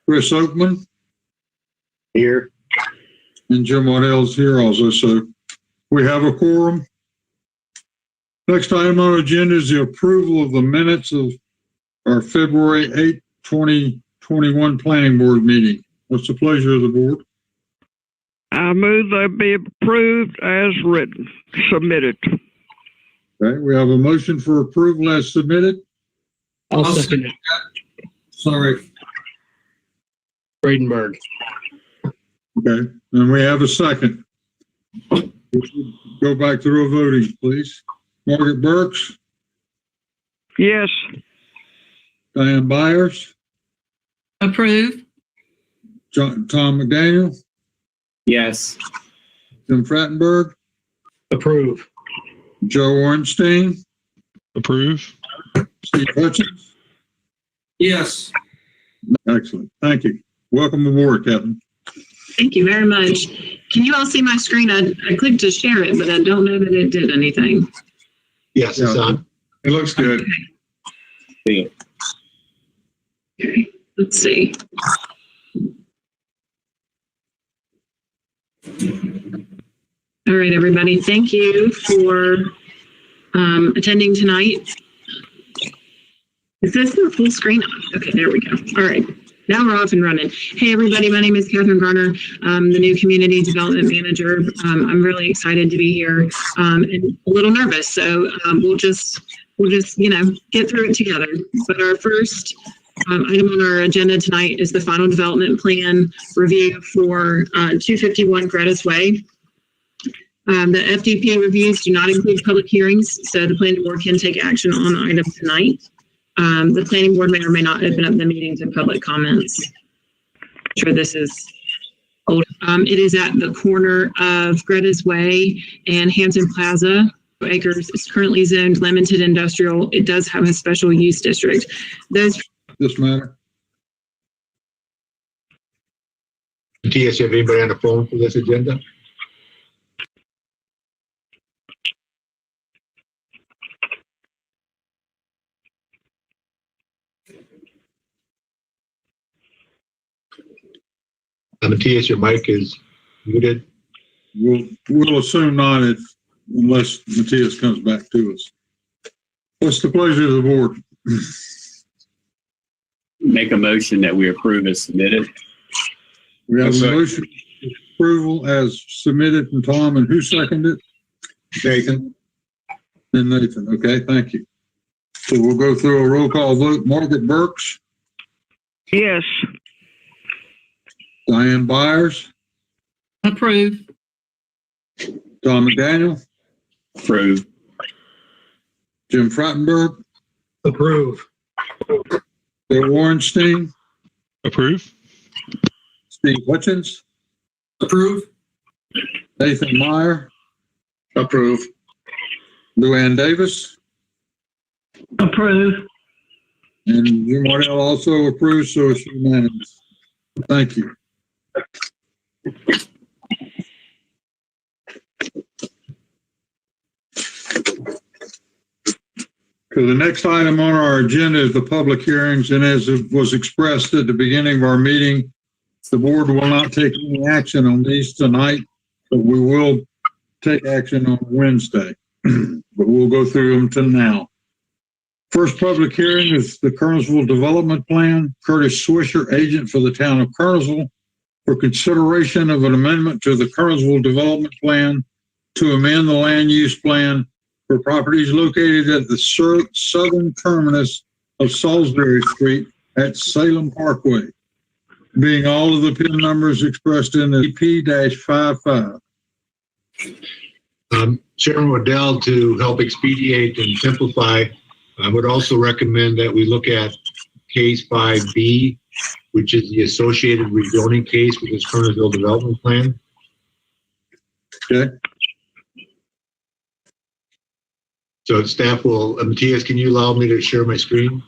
Chris Oakman. Here. And Jim Waddell's here also. So we have a quorum. Next item on the agenda is the approval of the minutes of our February 8th, 2021 Planning Board meeting. What's the pleasure of the board? I move they be approved as written, submitted. Okay, we have a motion for approval as submitted. I'll second it. Sorry. Bradenberg. Okay, and we have a second. Go back through a voting, please. Margaret Burks, Yes. Diane Byers, Approve. Tom McDaniel, Yes. Jim Frattenberg, Approve. Joe Ornstein, Approve. Steve Hutchins. Yes. Excellent. Thank you. Welcome aboard, Captain. Thank you very much. Can you all see my screen? I clicked to share it, but I don't know that it did anything. Yes, it's on. It looks good. Okay, let's see. All right, everybody. Thank you for attending tonight. Is this the full screen? Okay, there we go. All right. Now we're off and running. Hey, everybody. My name is Catherine Garner. I'm the new Community Development Manager. I'm really excited to be here and a little nervous. So we'll just get through it together. But our first item on our agenda tonight is the final development plan review for 251 Greta's Way. The FDP reviews do not include public hearings, so the planning board can take action on the item tonight. The planning board may or may not open up the meeting to public comments. I'm sure this is old. It is at the corner of Greta's Way and Hampton Plaza. Acres is currently zoned limited industrial. It does have a special use district. Those. This matter. Matthias, you have anybody on the phone for this agenda? Matthias, your mic is muted. We'll assume not unless Matthias comes back to us. What's the pleasure of the board? Make a motion that we approve as submitted. We have a motion for approval as submitted from Tom, and who seconded it? Nathan. And Nathan. Okay, thank you. So we'll go through a roll call vote. Margaret Burks, Yes. Diane Byers, Approve. Tom McDaniel, Approve. Jim Frattenberg, Approve. Bill Warrenstein, Approve. Steve Hutchins, Approve. Nathan Meyer, Approve. Luann Davis, Approve. and Jim Waddell also approves, so it's unanimous. Thank you. So the next item on our agenda is the public hearings, and as it was expressed at the beginning of our meeting, the board will not take any action on these tonight, but we will take action on Wednesday. But we'll go through them to now. First public hearing is the Kernersville Development Plan. Curtis Swisher, agent for the town of Kernersville, for consideration of an amendment to the Kernersville Development Plan to amend the land use plan for properties located at the southern terminus of Salisbury Street at Salem Parkway, being all of the PIN numbers expressed in the P-55. Chairman Waddell, to help expedite and simplify, I would also recommend that we look at case 5B, which is the associated rezoning case with this Kernersville development plan. Okay. So staff will, Matthias, can you allow me to share my screen?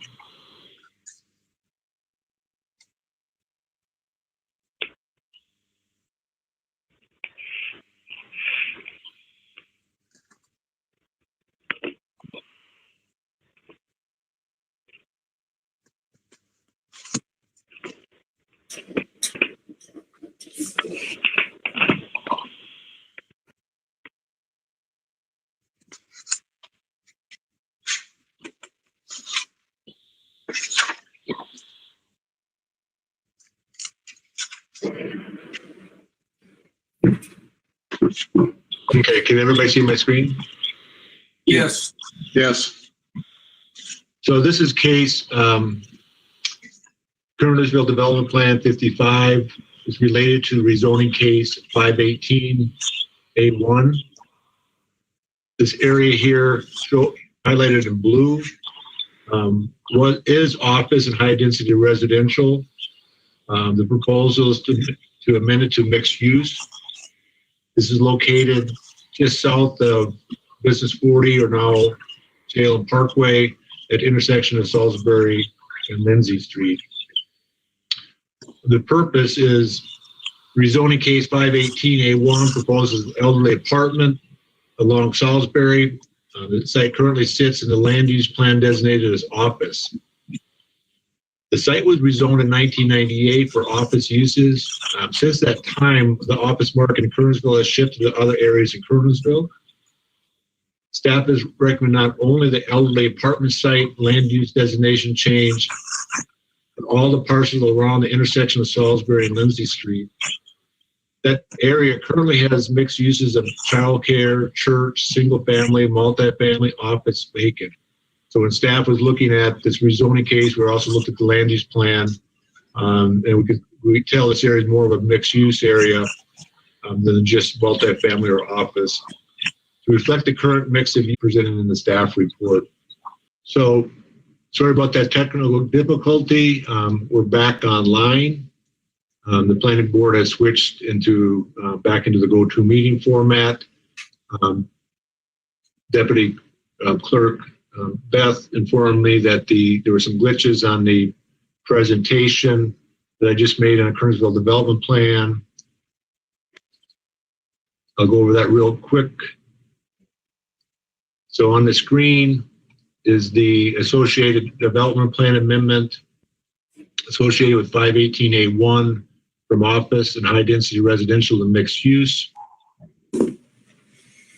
Okay, can everybody see my screen? Yes. Yes. So this is case Kernersville Development Plan 55. It's related to rezoning case 518A1. This area here highlighted in blue what is office and high density residential. The proposal is to amend it to mixed use. This is located just south of Business 40, or now Salem Parkway, at intersection of Salisbury and Lindsay Street. The purpose is rezoning case 518A1 proposes elderly apartment along Salisbury. The site currently sits in the land use plan designated as office. The site was rezoned in 1998 for office uses. Since that time, the office market in Kernersville has shifted to other areas in Kernersville. Staff has recommended not only the elderly apartment site land use designation change, but all the parcels around the intersection of Salisbury and Lindsay Street. That area currently has mixed uses of childcare, church, single family, multifamily, office, vacant. So when staff was looking at this rezoning case, we also looked at the land use plan, and we could tell this area is more of a mixed use area than just multifamily or office. To reflect the current mix of use presented in the staff report. So sorry about that technical difficulty. We're back online. The planning board has switched back into the GoToMeeting format. Deputy Clerk Beth informed me that there were some glitches on the presentation that I just made on a Kernersville development plan. I'll go over that real quick. So on the screen is the associated development plan amendment associated with 518A1 from office and high density residential to mixed use.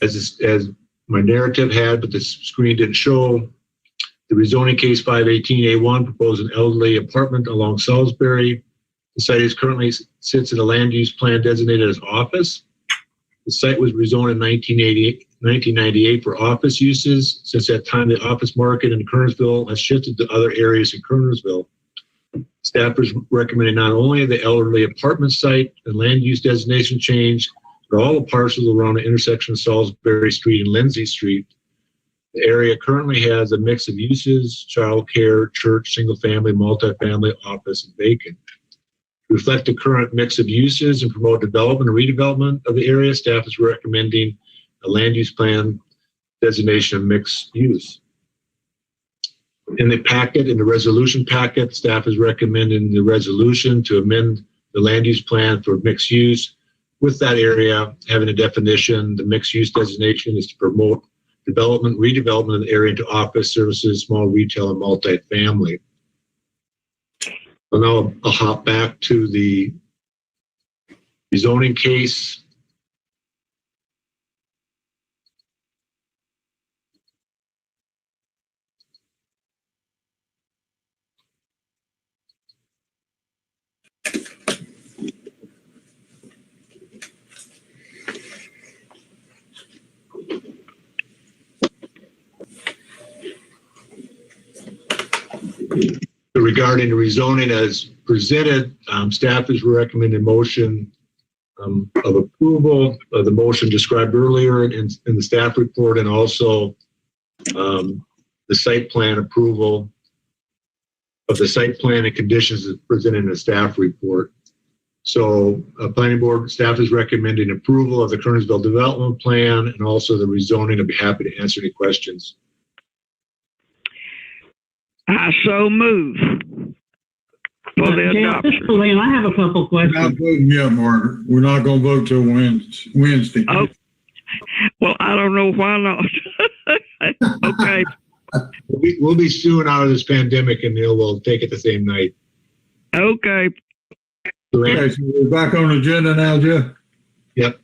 As my narrative had, but the screen didn't show, the rezoning case 518A1 proposed an elderly apartment along Salisbury. The site is currently sits in a land use plan designated as office. The site was rezoned in 1998 for office uses. Since that time, the office market in Kernersville has shifted to other areas in Kernersville. Staff is recommending not only the elderly apartment site and land use designation change, but all the parcels around the intersection of Salisbury Street and Lindsay Street. The area currently has a mix of uses: childcare, church, single family, multifamily, office, and vacant. To reflect the current mix of uses and promote development and redevelopment of the area, staff is recommending a land use plan designation of mixed use. In the packet, in the resolution packet, staff is recommending the resolution to amend the land use plan for mixed use, with that area having a definition. The mixed use designation is to promote development, redevelopment of the area into office, services, small retail, and multifamily. So now I'll hop back to the rezoning case. Regarding the rezoning as presented, staff is recommending motion of approval of the motion described earlier in the staff report, and also the site plan approval of the site plan and conditions as presented in the staff report. So planning board staff is recommending approval of the Kernersville development plan and also the rezoning. I'd be happy to answer any questions. I so move for the This adoption. is Lynn. I have a couple We're not questions. voting yet, Margaret. We're not going to vote till Wednesday. Oh, well, I don't know why not. Okay. We'll be soon out of this pandemic, and we'll take it the same night. Okay. Okay, so we're back on the agenda now, Jeff? Yep.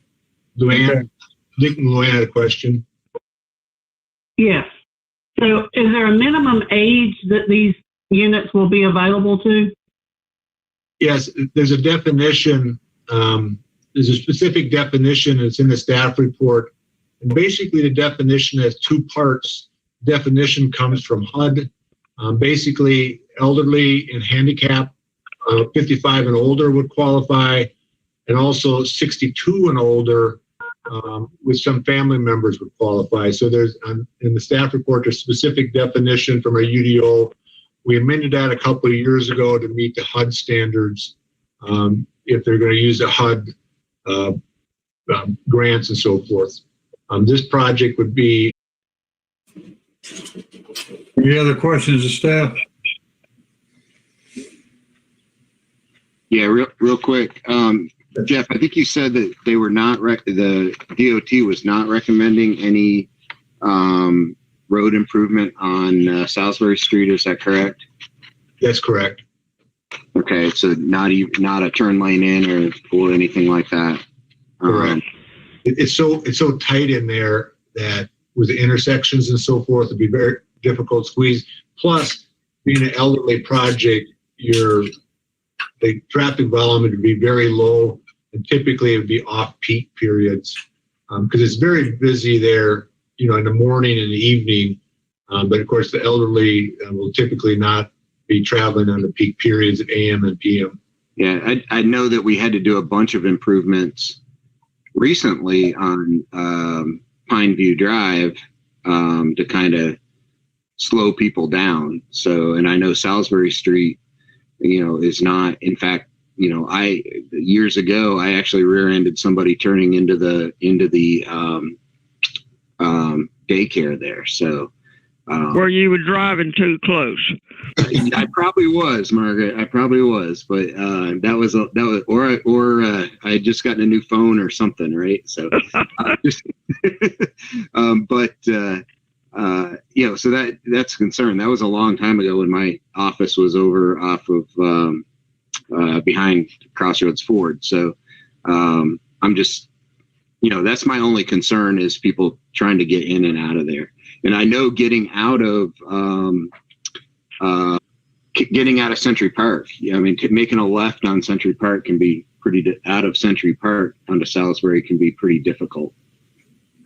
Luann, I think Luann had a question. Yes. So is there a minimum age that these units will be available to? Yes, there's a definition there's a specific definition. It's in the staff report. And basically, the definition has two parts. Definition comes from HUD. Basically, elderly and handicapped, 55 and older would qualify, and also 62 and older with some family members would qualify. So there's, in the staff report, there's specific definition from our UDO. We amended that a couple of years ago to meet the HUD standards if they're going to use the HUD grants and so forth. This project would be. Any other questions of staff? Yeah, real quick. Jeff, I think you said that they were not, the DOT was not recommending any road improvement on Salisbury Street. Is that correct? That's correct. Okay, so not a turn lane in or anything like that. Correct. It's so tight in there that with the intersections and so forth, it'd be very difficult to squeeze. Plus, being an elderly project, the traffic volume would be very low, and typically it would be off-peak periods because it's very busy there, in the morning and the evening. But of course, the elderly will typically not be traveling on the peak periods of AM and PM. Yeah, I know that we had to do a bunch of improvements recently on Pineview Drive to kind of slow people down. So, and I know Salisbury Street, is not, in fact, years ago, I actually rear-ended somebody turning into the daycare there. So, where you were driving too close. I probably was, Margaret. I probably was, but that was, or I had just gotten a new phone or something, right? So, so that's a concern. That was a long time ago when my office was over off of behind Crossroads Ford. So I'm just, that's my only concern is people trying to get in and out of there. And I know getting out of Century Park. Making a left on Century Park can be out of Century Park onto Salisbury can be pretty difficult.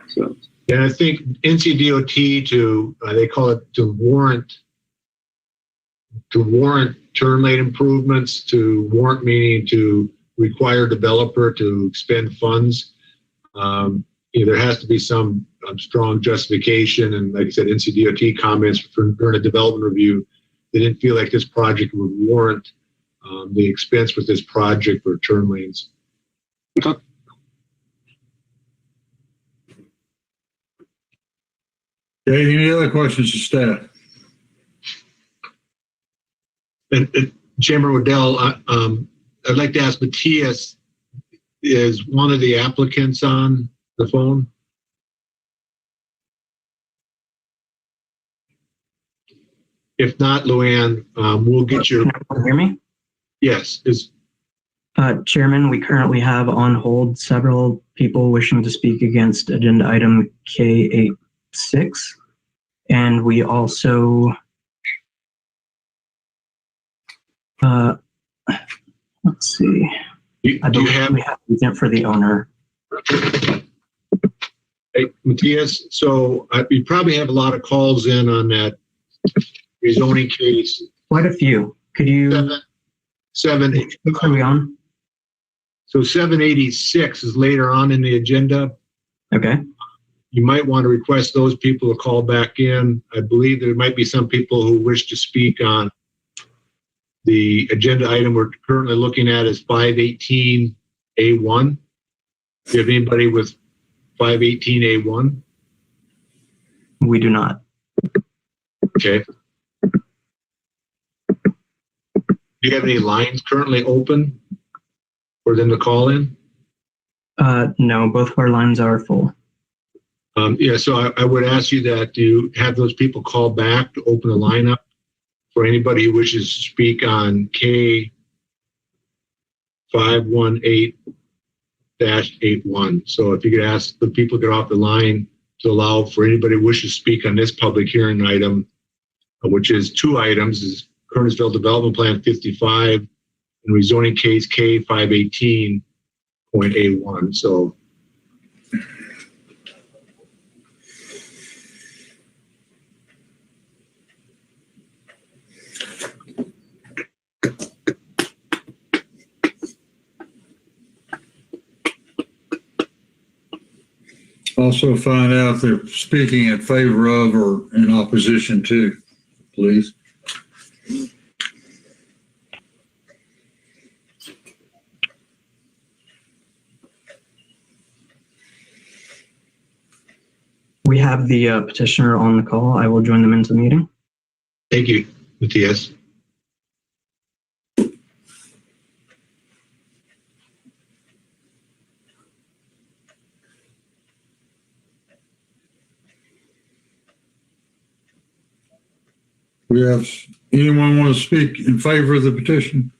So. And I think NCDOT they call it to warrant turn lane improvements, to warrant meaning to require developer to expend funds. There has to be some strong justification. And like I said, NCDOT comments during a development review, they didn't feel like this project would warrant the expense with this project for turn lanes. Okay. Okay, any other questions of staff? And Chairman Waddell, I'd like to ask Matthias, is one of the applicants on the phone? If not, Luann, we'll get your. Can you hear me? Yes. Chairman, we currently have on hold several people wishing to speak against agenda item K86. And we also, let's see. I believe we have consent for the owner. Hey, Matthias, so you probably have a lot of calls in on that rezoning case. Quite a few. Could you? Seven. Are we on? So 786 is later on in the agenda. Okay. You might want to request those people to call back in. I believe there might be some people who wish to speak on the agenda item we're currently looking at is 518A1. Do you have anybody with 518A1? We do not. Okay. Do you have any lines currently open for them to call in? No, both of our lines are full. So I would ask you that you have those people call back to open the lineup for anybody who wishes to speak on K518-81. So if you could ask the people to get off the line to allow for anybody who wishes to speak on this public hearing item, which is two items, is Kernersville Development Plan 55 and rezoning case K518. 5.A1. So Also find out if they're speaking in favor of or in opposition to, please. We have the petitioner on the call. I will join them into the meeting. thank you, Matthias. We have, anyone want to speak in favor of the petition?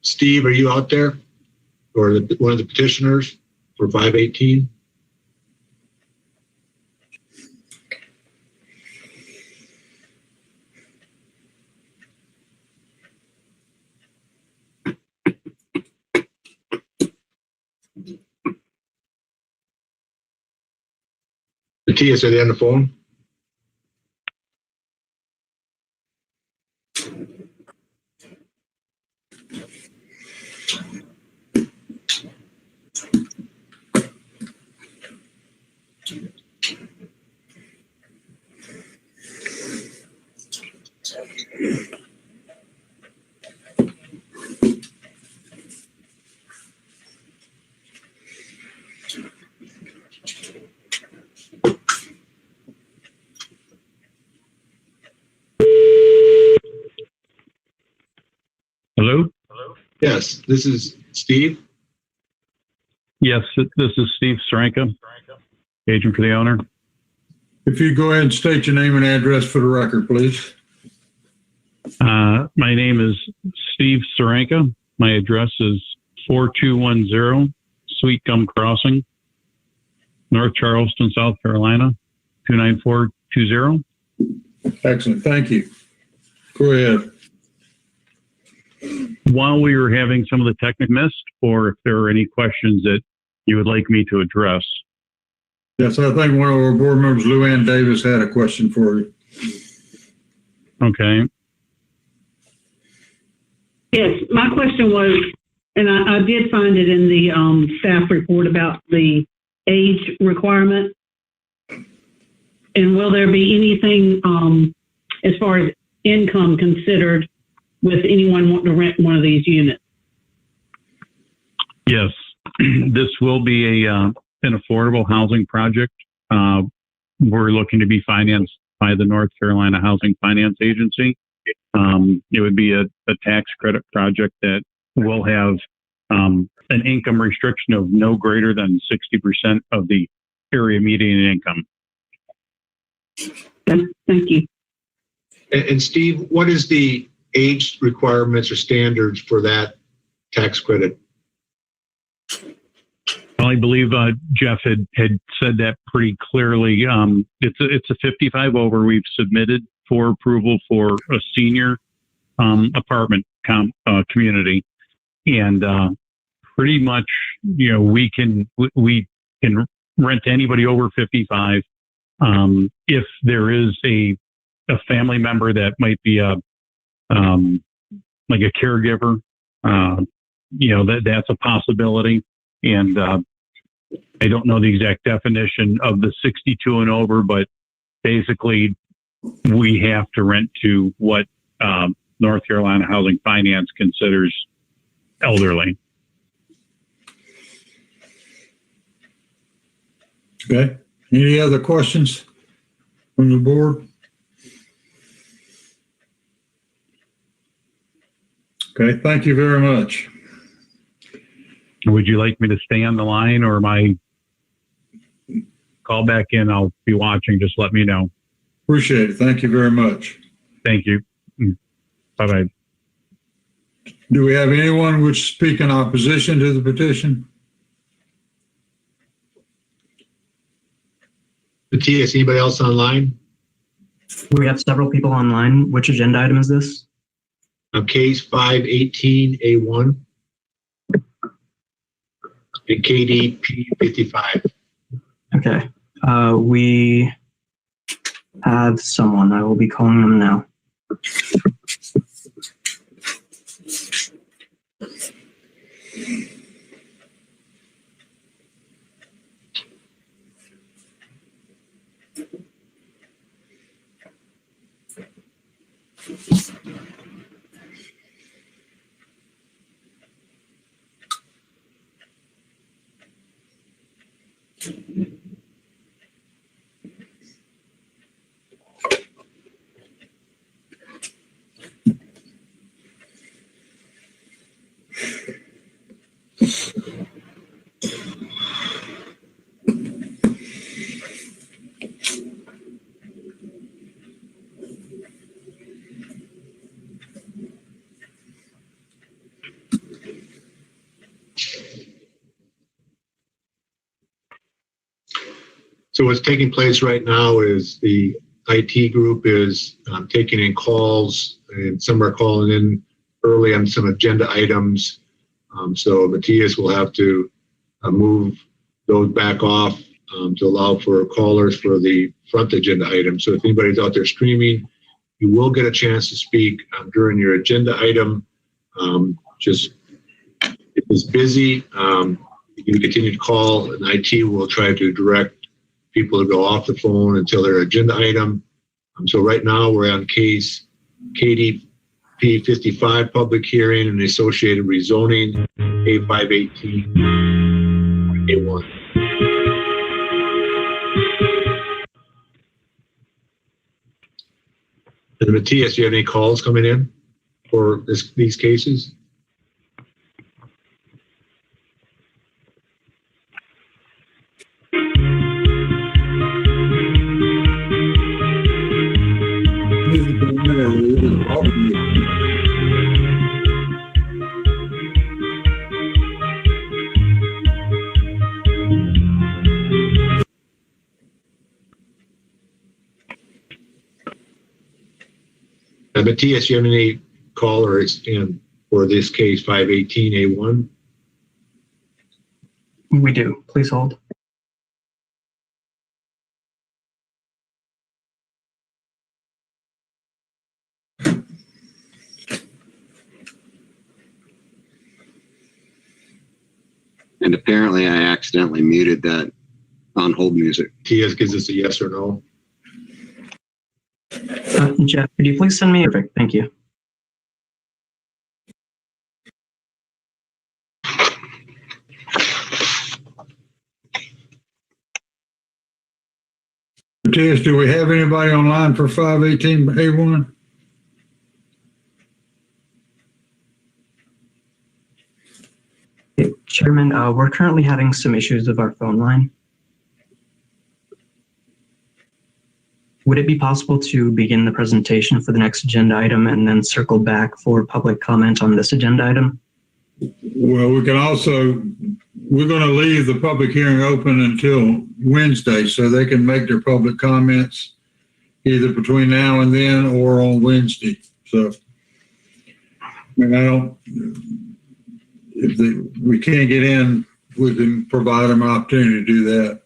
Steve, are you out there? Or one of the petitioners for 518? Matthias, are they on the phone? Hello? Yes, this is Steve. Yes, this is Steve Saranka, agent for the owner. If you go ahead and state your name and address for the record, please. My name is Steve Saranka. My address is 4210 Sweet Gum Crossing, North Charleston, South Carolina, 29420. Excellent, thank you. Go ahead. While we were having some of the technical missed, or if there are any questions that you would like me to address. Yes, I think one of our board members, Luann Davis, had a question for you. Okay. Yes, my question was, and I did find it in the staff report about the age requirement. And will there be anything as far as income considered with anyone wanting to rent one of these units? Yes, this will be an affordable housing project. We're looking to be financed by the North Carolina Housing Finance Agency. It would be a tax credit project that will have an income restriction of no greater than 60% of the area median income. Thank you. And Steve, what is the age requirements or standards for that tax credit? Well, I believe Jeff had said that pretty clearly. It's a 55 over. We've submitted for approval for a senior apartment community, and pretty much, you know, we can rent to anybody over 55. If there is a family member that might be like a caregiver, you know, that's a possibility. And I don't know the exact definition of the 62 and over, but basically we have to rent to what North Carolina Housing Finance considers elderly. Okay. Any other questions from the board? Okay, thank you very much. Would you like me to stay on the line, or my call back in? I'll be watching. Just let me know. Appreciate it. Thank you very much. Thank you. Bye-bye. Do we have anyone who would speak in opposition to the petition? Matthias, anybody else online? We have several people online. Which agenda item is this? Case 518A1 and KDP 55. Okay. We have someone. I will be calling them now. So what's taking place right now is the IT group is taking in calls, and some are calling in early on some agenda items. So Matthias will have to move those back off to allow for callers for the front agenda items. So if anybody's out there streaming, you will get a chance to speak during your agenda item. Just if it's busy, you can continue to call, and IT will try to direct people to go off the phone until their agenda item. So right now we're on case KDP 55 public hearing and associated rezoning A518 A1. And Matthias, do you have any calls coming in for these cases? Matthias, you have any callers in for this case 518A1? We do. Please hold. And apparently I accidentally muted that on hold music. Matthias gives us a yes or no. Jeff, could you please send me? Perfect. Thank you. Matthias, do we have anybody online for 518A1? Okay, Chairman, we're currently having some issues with our phone line. Would it be possible to begin the presentation for the next agenda item and then circle back for public comment on this agenda item? Well, we can also, we're going to leave the public hearing open until Wednesday so they can make their public comments either between now and then or on Wednesday. So, I mean, if we can't get in, we can provide them an opportunity to do that.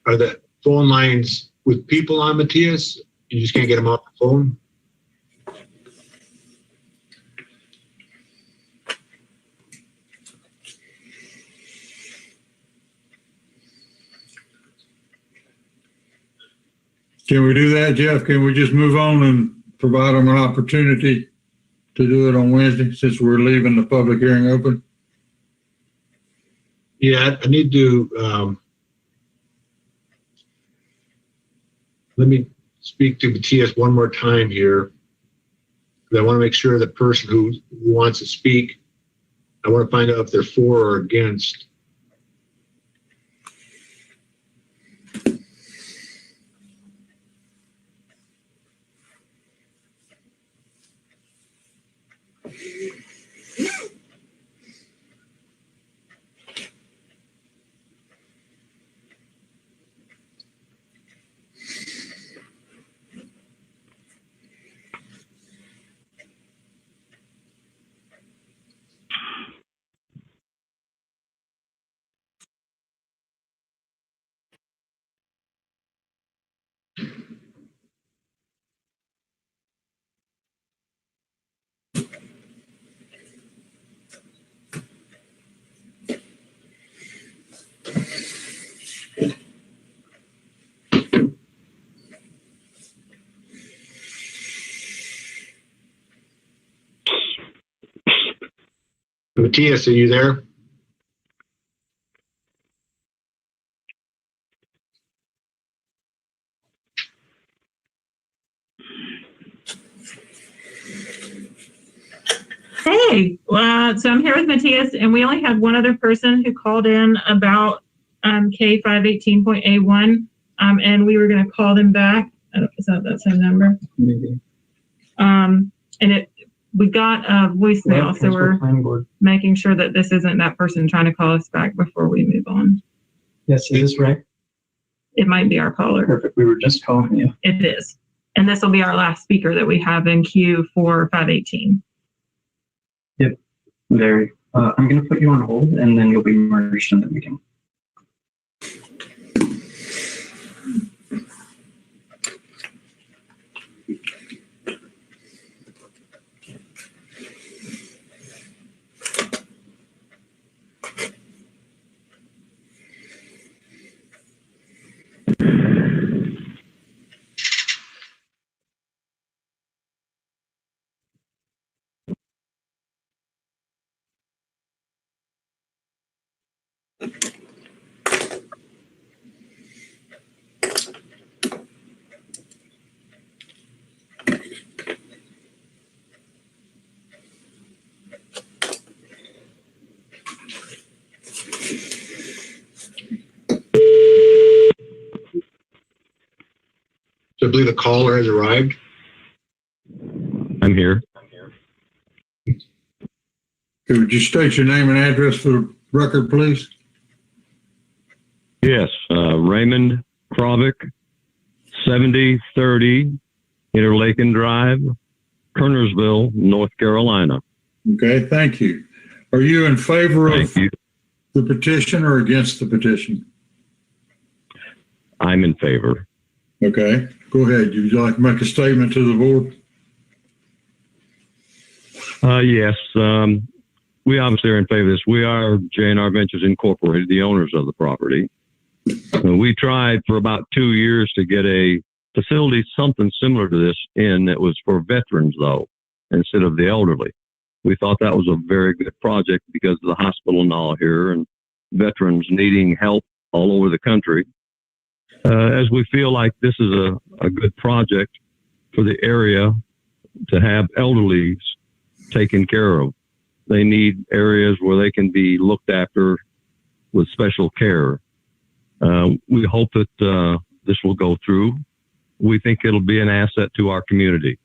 Are the phone lines with people on, Matthias? You just can't get them off the phone? Can we do that, Jeff? Can we just move on and provide them an opportunity to do it on Wednesday since we're leaving the public hearing open? Yeah, I need to, let me speak to Matthias one more time here. I want to make sure the person who wants to speak, I want to find out if they're for or against. Matthias, are you there? Hey, so I'm here with Matthias, and we only had one other person who called in about K518.A1, and we were going to call them back. I don't know, is that that same number? Maybe. We got a voicemail, so we're Planning Board. making sure that this isn't that person trying to call us back before we move on. Yes, is this right? It might be our caller. Perfect. We were just calling you. It is. And this will be our last speaker that we have in queue for 518. Very. I'm going to put you on hold, and then you'll be merged in the meeting. So I believe the caller has arrived. I'm here. Could you state your name and address for the record, please? Yes, Raymond Krovic, 7030 Interlaken Drive, Kernersville, North Carolina. Okay, thank you. Are you in favor Thank of you. the petition or against the petition? I'm in favor. Okay, go ahead. Would you like to make a statement to the board? Yes, we obviously are in favor of this. We are J&R Ventures Incorporated, the owners of the property. We tried for about 2 years to get a facility, something similar to this that was for veterans though, instead of the elderly. We thought that was a very good project because of the hospital and all here and veterans needing help all over the country. As we feel like this is a good project for the area to have elderlies taken care of. They need areas where they can be looked after with special care. We hope that this will go through. We think it'll be an asset to our community.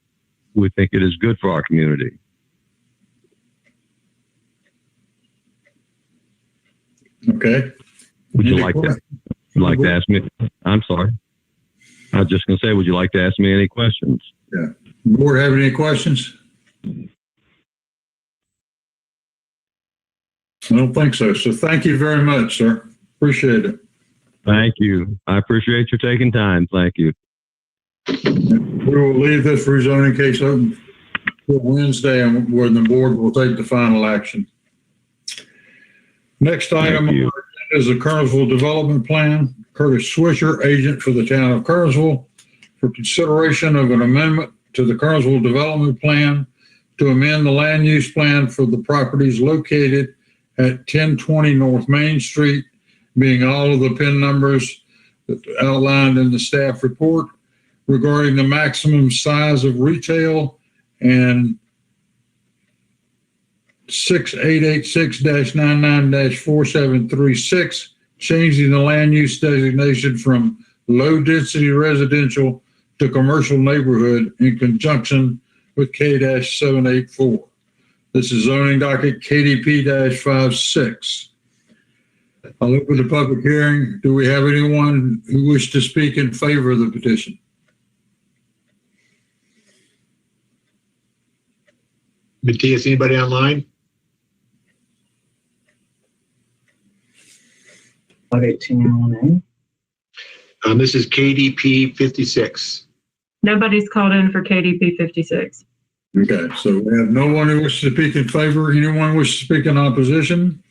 We think it is good for our community. Okay. Would you like to ask me? I'm sorry. I was just going to say, would you like to ask me any questions? Yeah. Board have any questions? I don't think so. So thank you very much, sir. Appreciate it. Thank you. I appreciate you taking time. Thank you. We will leave this rezoning case open till Wednesday, and where the board will take the final action. Next item on our agenda is the Kernersville Development Plan. Curtis Swisher, agent for the town of Kernersville, for consideration of an amendment to the Kernersville Development Plan to amend the land use plan for the properties located at 1020 North Main Street, being all of the PIN numbers outlined in the staff report regarding the maximum size of retail and 6886-99-4736, changing the land use designation from low density residential to commercial neighborhood in conjunction with K-784. This is zoning docket KDP-56. I'll open the public hearing. Do we have anyone who wishes to speak in favor of the petition? Matthias, anybody online? 518-1A. This is KDP 56. Nobody's called in for KDP 56. Okay, so we have no one who wishes to speak in favor. Anyone who wishes to speak in opposition?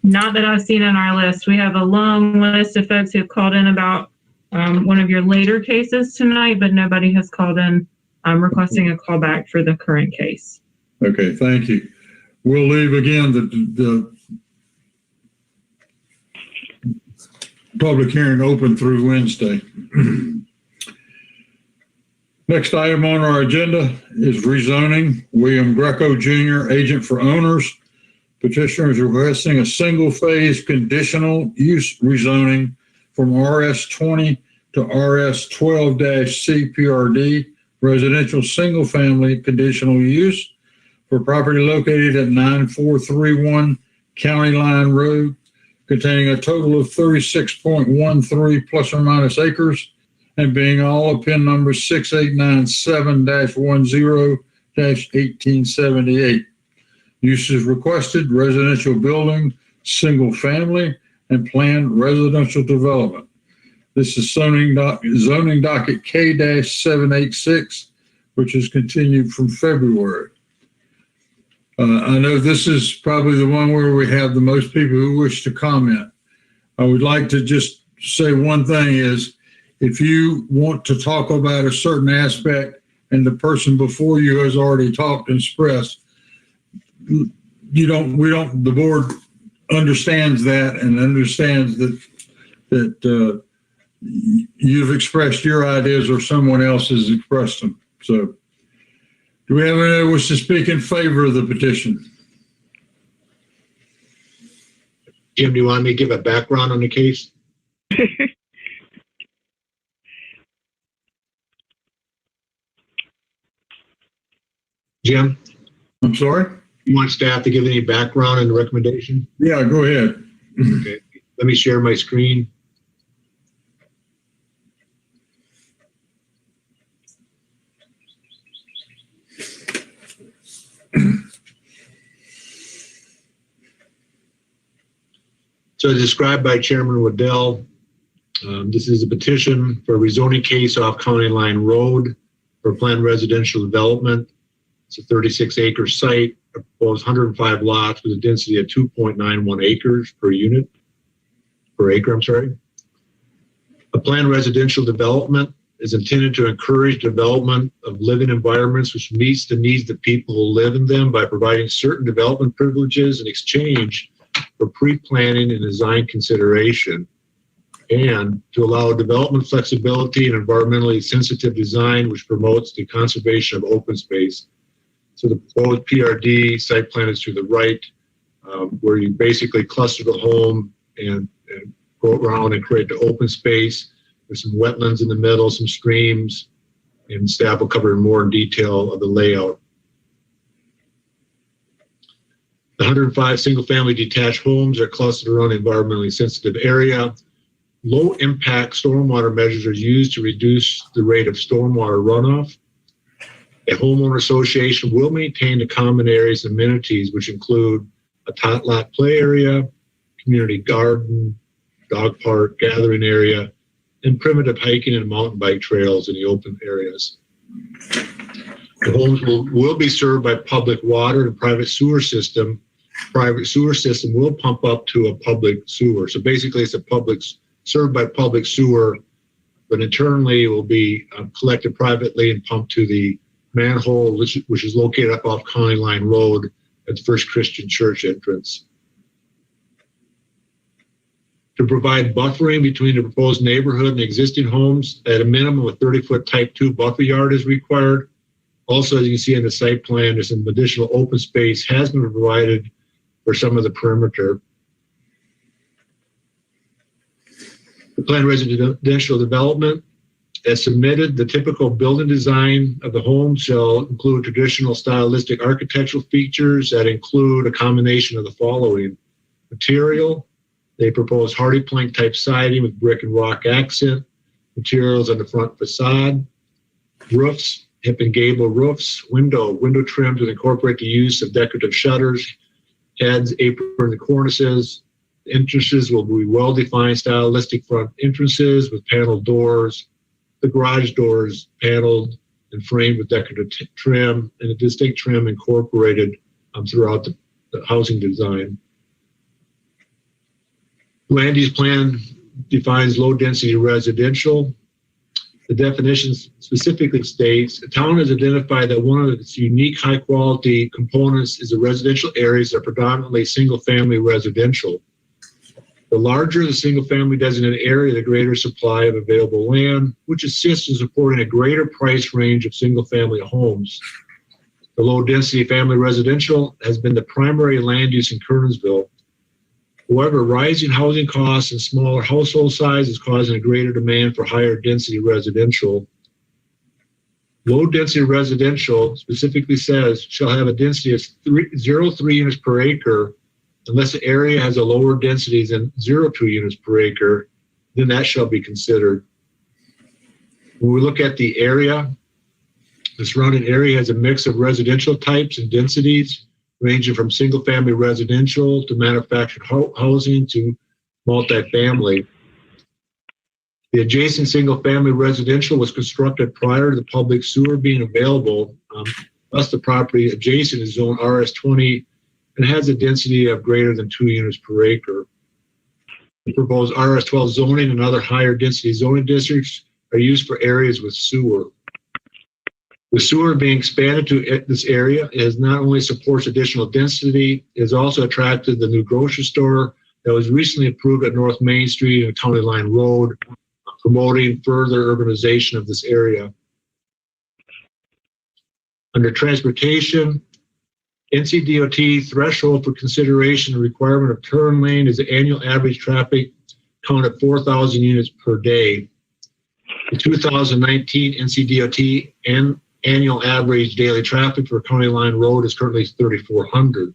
Not that I've seen on our list. We have a long list of folks who've called in about one of your later cases tonight, but nobody has called in requesting a callback for the current case. Okay, thank you. we'll leave again the public hearing open through Wednesday. Next item on our agenda is rezoning. William Greco Jr., agent for owners. Petitioner is requesting a single-phase conditional use rezoning from RS20 to RS12-C PRD, residential single-family conditional use for property located at 9431 County Line Road, containing a total of 36.13 plus or minus acres, and being all of PIN number 6897-10-1878. Uses requested: residential building, single family, and planned residential development. This is zoning docket K-786, which is continued from February. I know this is probably the one where we have the most people who wish to comment. I would like to just say one thing is, if you want to talk about a certain aspect and the person before you has already talked and expressed, the board understands that and understands that you've expressed your ideas or someone else has expressed them. So, do we have anyone who wishes to speak in favor of the petition? Jim, do you want me to give a background on the case? Jim? I'm sorry? You want staff to give any background on the recommendation? Yeah, go ahead. Okay. Let me share my screen. So as described by Chairman Waddell, this is a petition for a rezoning case off County Line Road for planned residential development. It's a 36-acre site, proposed 105 lots with a density of 2.91 acres per acre. A planned residential development is intended to encourage development of living environments which meets the needs of people who live in them by providing certain development privileges in exchange for pre-planning and design consideration, and to allow development flexibility and environmentally sensitive design which promotes the conservation of open space. So the proposed PRD site plan is to the right, where you basically cluster the home and go around and create the open space. There's some wetlands in the middle, some streams, and staff will cover more in detail of the layout. The 105 single-family detached homes are clustered around an environmentally sensitive area. Low-impact stormwater measures are used to reduce the rate of stormwater runoff. A homeowner association will maintain the common areas and amenities, which include a tot lot play area, community garden, dog park, gathering area, and primitive hiking and mountain bike trails in the open areas. The homes will be served by public water and private sewer system. Private sewer system will pump up to a public sewer. So basically it's served by public sewer, but internally it will be collected privately and pumped to the manhole, which is located up off County Line Road at the First Christian Church entrance. To provide buffering between the proposed neighborhood and existing homes, at a minimum, a 30-foot type 2 buffer yard is required. Also, as you can see in the site plan, there's some additional open space has been provided for some of the perimeter. The planned residential development, as submitted, the typical building design of the home shall include traditional stylistic architectural features that include a combination of the following: material. They propose hardy plank type siding with brick and rock accent, materials on the front facade, roofs, hip and gable roofs, window trims that incorporate the use of decorative shutters, heads, apron, and cornices. Entrances will be well-defined stylistic front entrances with paneled doors. The garage doors paneled and framed with decorative trim, and a distinct trim incorporated throughout the housing design. Land use plan defines low-density residential. The definition specifically states, the town has identified that one of its unique high-quality components is the residential areas that are predominantly single-family residential. The larger the single-family designated area, the greater supply of available land, which assists in supporting a greater price range of single-family homes. The low-density family residential has been the primary land use in Kernersville. However, rising housing costs and smaller household size is causing a greater demand for higher density residential. Low density residential specifically says shall have a density of 0.3 units per acre unless the area has a lower density than 0.2 units per acre, then that shall be considered. When we look at the area, the surrounding area has a mix of residential types and densities, ranging from single-family residential to manufactured housing to multifamily. The adjacent single-family residential was constructed prior to the public sewer being available. Thus, the property adjacent is zone RS20 and has a density of greater than 2 units per acre. The proposed RS12 zoning and other higher density zoning districts are used for areas with sewer. The sewer being expanded to this area is not only supports additional density, it has also attracted the new grocery store that was recently approved at North Main Street and County Line Road, promoting further urbanization of this area. Under transportation, NCDOT threshold for consideration and requirement of turn lane is the annual average traffic count at 4,000 units per day. The 2019 NCDOT and annual average daily traffic for County Line Road is currently 3,400.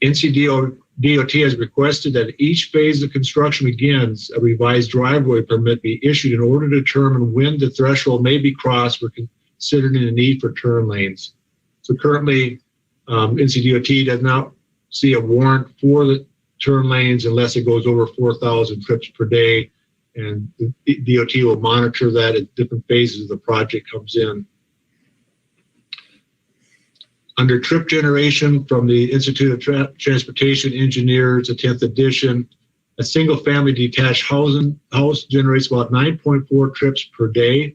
NCDOT has requested that each phase of construction begins, a revised driveway permit be issued in order to determine when the threshold may be crossed for considering the need for turn lanes. So currently, NCDOT does not see a warrant for the turn lanes unless it goes over 4,000 trips per day. And the DOT will monitor that at different phases of the project comes in. Under trip generation from the Institute of Transportation Engineers, the 10th edition, a single family detached house generates about 9.4 trips per day.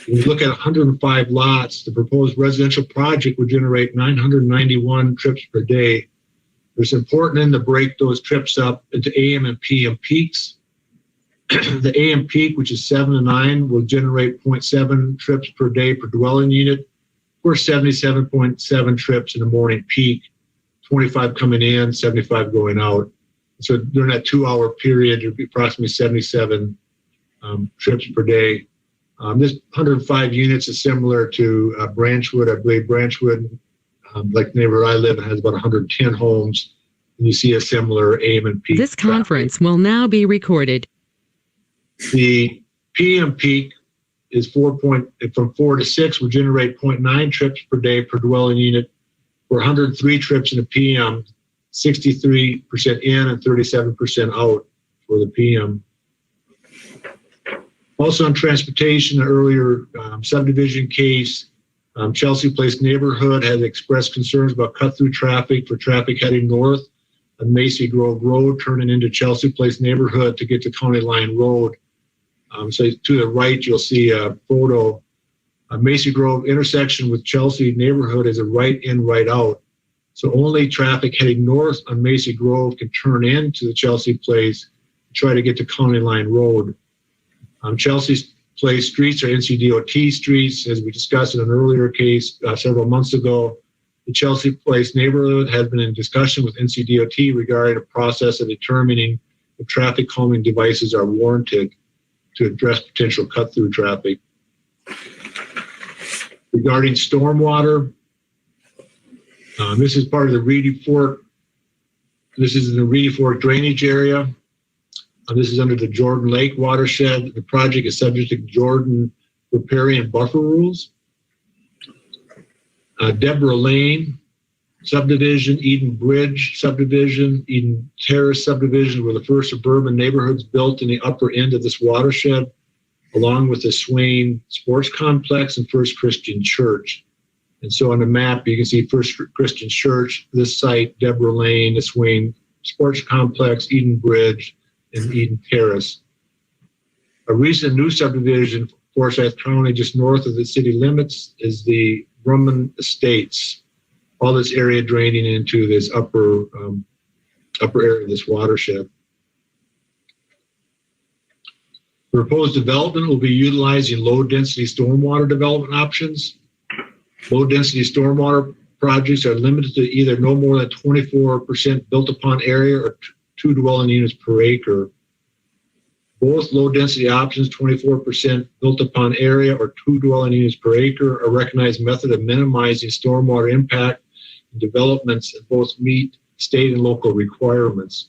When you look at 105 lots, the proposed residential project would generate 991 trips per day. It's important then to break those trips up into AM and PM peaks. The AM peak, which is 7 to 9, will generate 0.7 trips per day per dwelling unit, or 77.7 trips in the morning peak, 25 coming in, 75 going out. So during that 2-hour period, there'd be approximately 77 trips per day. This 105 units is similar to Branchwood. I believe Branchwood, like the neighborhood I live in, has about 110 homes. And you see a similar AM and peak. This conference will now be recorded. The PM peak is from 4 to 6 will generate 0.9 trips per day per dwelling unit. For 103 trips in the PM, 63% in and 37% out for the PM. Also on transportation, the earlier subdivision case, Chelsea Place neighborhood has expressed concerns about cut-through traffic for traffic heading north on Macy Grove Road, turning into Chelsea Place neighborhood to get to County Line Road. So to the right, you'll see a photo. Macy Grove intersection with Chelsea neighborhood is a right in, right out. So only traffic heading north on Macy Grove can turn into the Chelsea Place and try to get to County Line Road. Chelsea Place streets are NCDOT streets, as we discussed in an earlier case several months ago. The Chelsea Place neighborhood has been in discussion with NCDOT regarding a process of determining if traffic calming devices are warranted to address potential cut-through traffic. Regarding stormwater, this is part of the Reedy Fork. This is in the Reedy Fork drainage area. This is under the Jordan Lake watershed. The project is subject to Jordan riparian buffer rules. Deborah Lane subdivision, Eden Bridge subdivision, Eden Terrace subdivision were the first suburban neighborhoods built in the upper end of this watershed, along with the Swain Sports Complex and First Christian Church. And so on the map, you can see First Christian Church, this site, Deborah Lane, the Swain Sports Complex, Eden Bridge, and Eden Terrace. A recent new subdivision, Forsyth County, just north of the city limits, is the Brumman Estates. All this area draining into this upper area of this watershed. The proposed development will be utilizing low-density stormwater development options. Low-density stormwater projects are limited to either no more than 24% built-upon area or 2 dwelling units per acre. Both low-density options, 24% built-upon area or 2 dwelling units per acre, are a recognized method of minimizing stormwater impact and developments that both meet state and local requirements.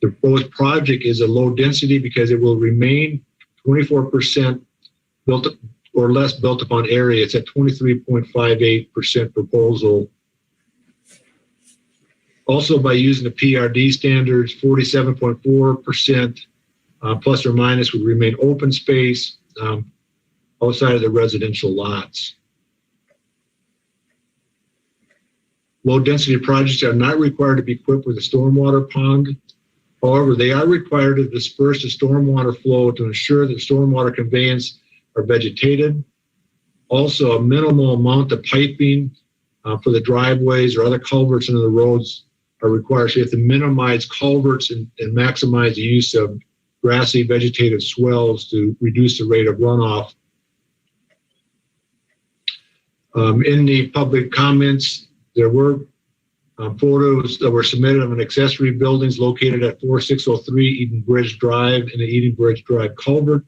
The proposed project is a low density because it will remain 24% built or less built upon area. It's at 23.58% proposal. Also, by using the PRD standards, 47.4% plus or minus would remain open space outside of the residential lots. Low density projects are not required to be equipped with a stormwater pond. However, they are required to disperse the stormwater flow to ensure that stormwater conveyance are vegetated. Also, a minimal amount of piping for the driveways or other culverts into the roads are required. So you have to minimize culverts and maximize the use of grassy vegetative swells to reduce the rate of runoff. In the public comments, there were photos that were submitted of an accessory buildings located at 4603 Eden Bridge Drive and the Eden Bridge Drive culvert.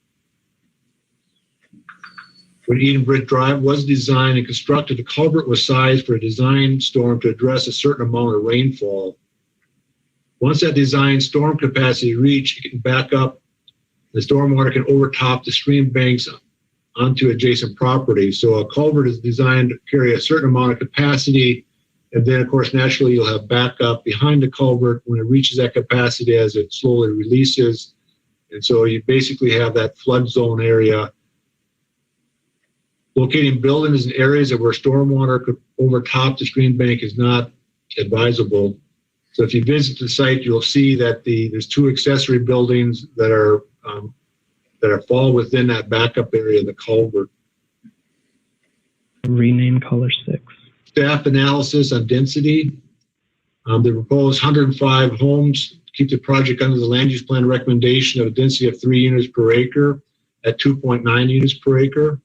When Eden Bridge Drive was designed and constructed, the culvert was sized for a design storm to address a certain amount of rainfall. Once that design storm capacity reached, it can back up. The stormwater can overtop the stream banks onto adjacent properties. So a culvert is designed to carry a certain amount of capacity. And then, of course, naturally, you'll have backup behind the culvert when it reaches that capacity as it slowly releases. And so you basically have that flood zone area. Locating buildings in areas where stormwater could overtop the stream bank is not advisable. So if you visit the site, you'll see that there's 2 accessory buildings that are fall within that backup area of the culvert. Rename color 6. Staff analysis on density. The proposed 105 homes keep the project under the land use plan recommendation of a density of 3 units per acre at 2.9 units per acre.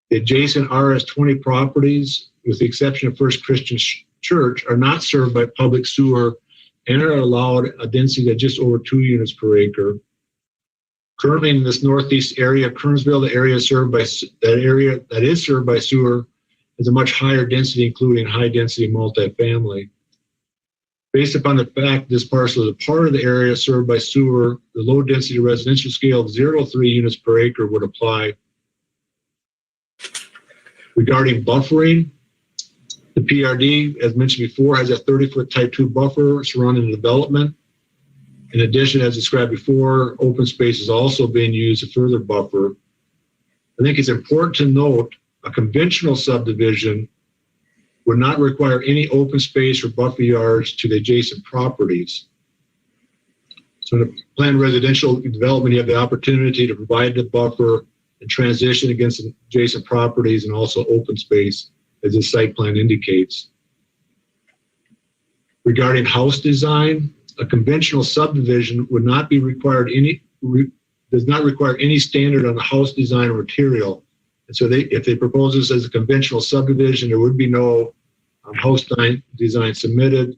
The adjacent RS20 properties, with the exception of First Christian Church, are not served by public sewer and are allowed a density of just over 2 units per acre. Currently in this northeast area of Kernersville, the area that is served by sewer has a much higher density, including high density multifamily. Based upon the fact this parcel is a part of the area served by sewer, the low density residential scale of 0 to 3 units per acre would apply. Regarding buffering, the PRD, as mentioned before, has a 30-foot type 2 buffer surrounding the development. In addition, as described before, open space is also being used to further buffer. I think it's important to note a conventional subdivision would not require any open space or buffer yards to the adjacent properties. So in a planned residential development, you have the opportunity to provide the buffer and transition against adjacent properties and also open space, as the site plan indicates. Regarding house design, a conventional subdivision would not be required does not require any standard on the house design or material. And so if they propose this as a conventional subdivision, there would be no house design submitted.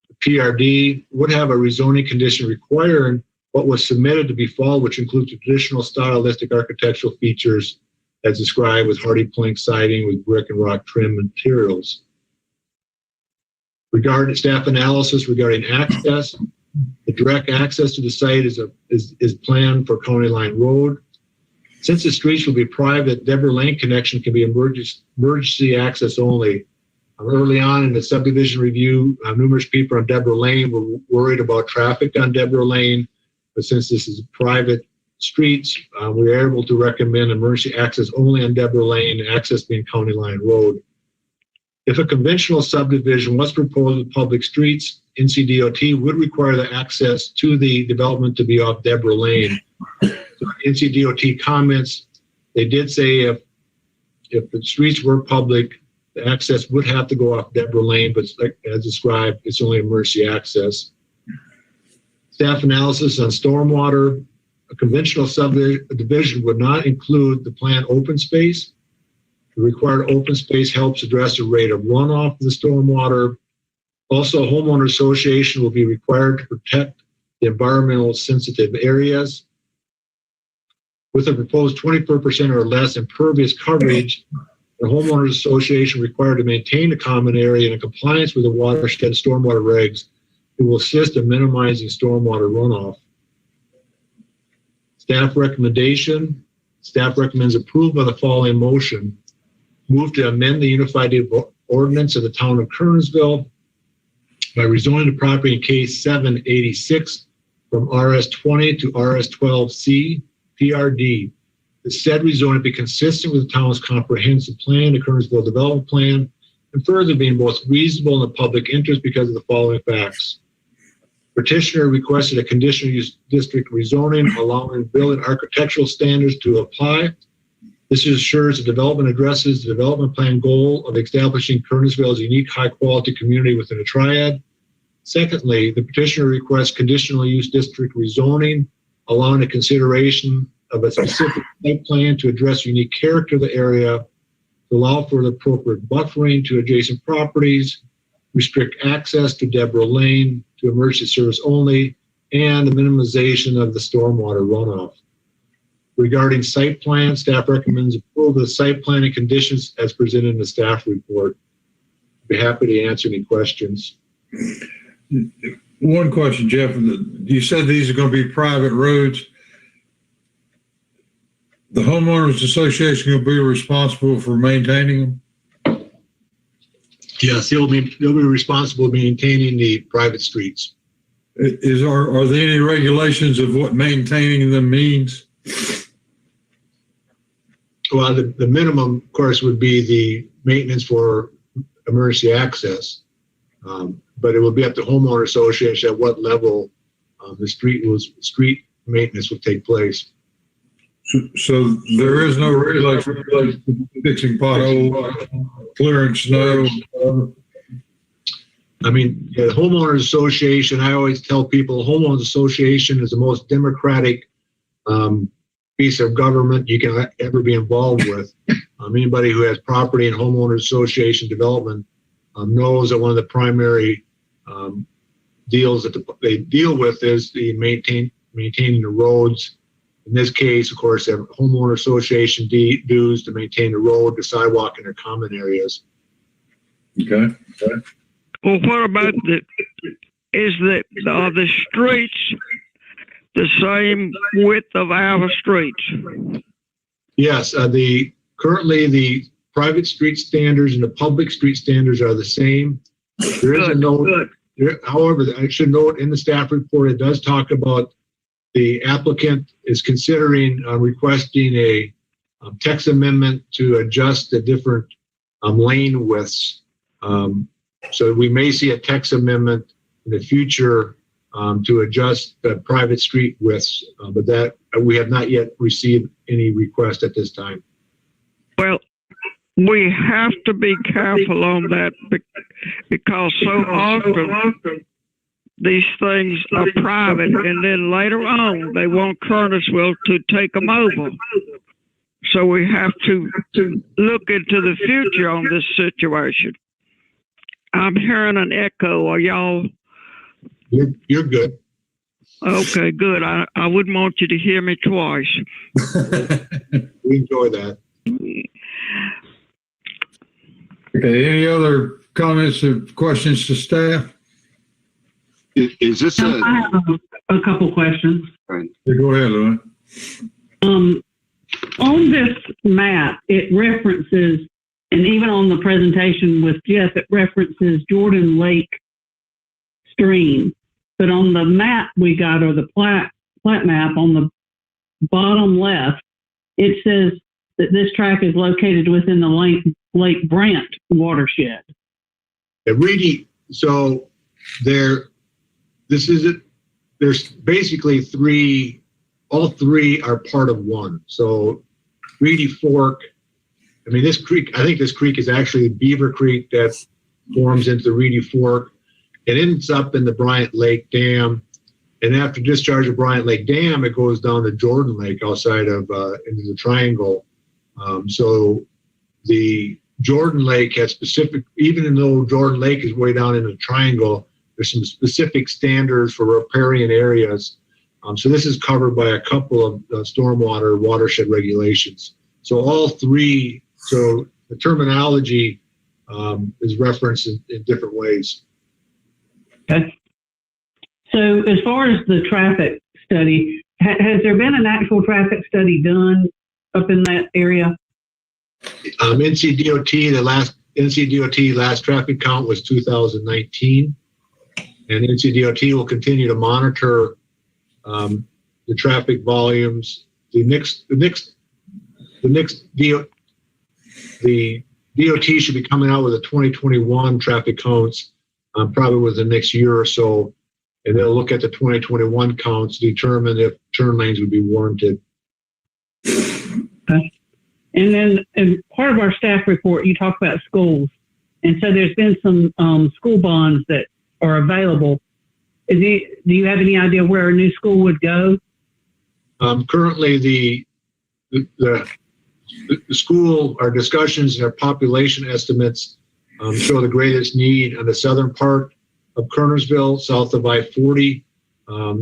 The PRD would have a rezoning condition requiring what was submitted to be fall, which includes traditional stylistic architectural features as described with hardy plank siding with brick and rock trim materials. Regarding staff analysis regarding access, the direct access to the site is planned for County Line Road. Since the streets will be private, Deborah Lane connection can be emergency access only. Early on in the subdivision review, numerous people on Deborah Lane were worried about traffic on Deborah Lane, but since this is private streets, we were able to recommend emergency access only on Deborah Lane, access being County Line Road. If a conventional subdivision was proposed with public streets, NCDOT would require the access to the development to be off Deborah Lane. NCDOT comments, they did say if the streets were public, the access would have to go off Deborah Lane, but as described, it's only emergency access. Staff analysis on stormwater. A conventional subdivision would not include the planned open space. The required open space helps address the rate of runoff of the stormwater. Also, a homeowner association will be required to protect the environmental sensitive areas. With a proposed 24% or less impervious coverage, the homeowners association required to maintain the common area in compliance with the watershed stormwater regs. It will assist in minimizing stormwater runoff. Staff recommendation. Staff recommends approval of the following motion. Move to amend the Unified Ordinance of the Town of Kernersville by rezoning the property in case 786 from RS20 to RS12C PRD. The said rezoning be consistent with the town's comprehensive plan, the Kernersville Development Plan, and further being both reasonable and the public interest because of the following facts. Petitioner requested a conditional use district rezoning allowing building architectural standards to apply. This ensures the development addresses the development plan goal of establishing Kernersville as a unique high-quality community within a triad. Secondly, the petitioner requests conditional use district rezoning, allowing a consideration of a specific site plan to address unique character of the area, to allow for the appropriate buffering to adjacent properties, restrict access to Deborah Lane to emergency service only, and the minimization of the stormwater runoff. Regarding site plan, staff recommends approval of the site plan and conditions as presented in the staff report. I'd be happy to answer any questions. One question, Jeff. You said these are going to be private roads. The homeowners association will be responsible for maintaining them? Yes, they'll be responsible for maintaining the private streets. Are there any regulations of what maintaining them means? Well, the minimum, of course, would be the maintenance for emergency access. But it will be up to homeowner association at what level the street maintenance will take place. So there is no regulation for fixing potholes, clearing snow. I mean, the homeowners association, I always tell people, the homeowners association is the most democratic piece of government you can ever be involved with. Anybody who has property in homeowners association development knows that one of the primary deals that they deal with is the maintaining the roads. In this case, of course, they have homeowner association dues to maintain the road, the sidewalk, and their common areas. Okay. Well, what about are the streets the same width of our streets? Yes, currently the private street standards and the public street standards are the same. There is a note. However, I should note in the staff report, it does talk about the applicant is considering requesting a text amendment to adjust the different lane widths. So we may see a text amendment in the future to adjust the private street widths, but that we have not yet received any request at this time. Well, we have to be careful on that because so often these things are private, and then later on they want Kernersville to take them over. So we have to look into the future on this situation. I'm hearing an echo. Are y'all? You're good. Okay, good. I wouldn't want you to hear me twice. We enjoy that. Okay, any other comments or questions to staff? Is this I have a couple questions. Yeah, go ahead, Louis. On this map, it references, and even on the presentation with Jeff, it references Jordan Lake stream. But on the map we got, or the plat map on the bottom left, it says that this track is located within the Lake Brant watershed. So there's basically three all three are part of one. So Reedy Fork, I mean, this creek, I think this creek is actually Beaver Creek that forms into the Reedy Fork. It ends up in the Bryant Lake Dam. And after discharge of Bryant Lake Dam, it goes down to Jordan Lake outside of, into the triangle. So the Jordan Lake has specific, even though Jordan Lake is way down in the triangle, there's some specific standards for riparian areas. So this is covered by a couple of stormwater watershed regulations. So all three, so the terminology is referenced in different ways. Okay. So as far as the traffic study, has there been an actual traffic study done up in that area? NCDOT, last traffic count was 2019, and NCDOT will continue to monitor the traffic volumes. The DOT should be coming out with a 2021 traffic counts probably within the next year or so, and they'll look at the 2021 counts to determine if turn lanes would be warranted. Okay. And then as part of our staff report, you talk about schools. And so there's been some school bonds that are available. Do you have any idea where a new school would go? Currently, the school, our discussions and our population estimates show the greatest need on the southern part of Kernersville, south of I-40.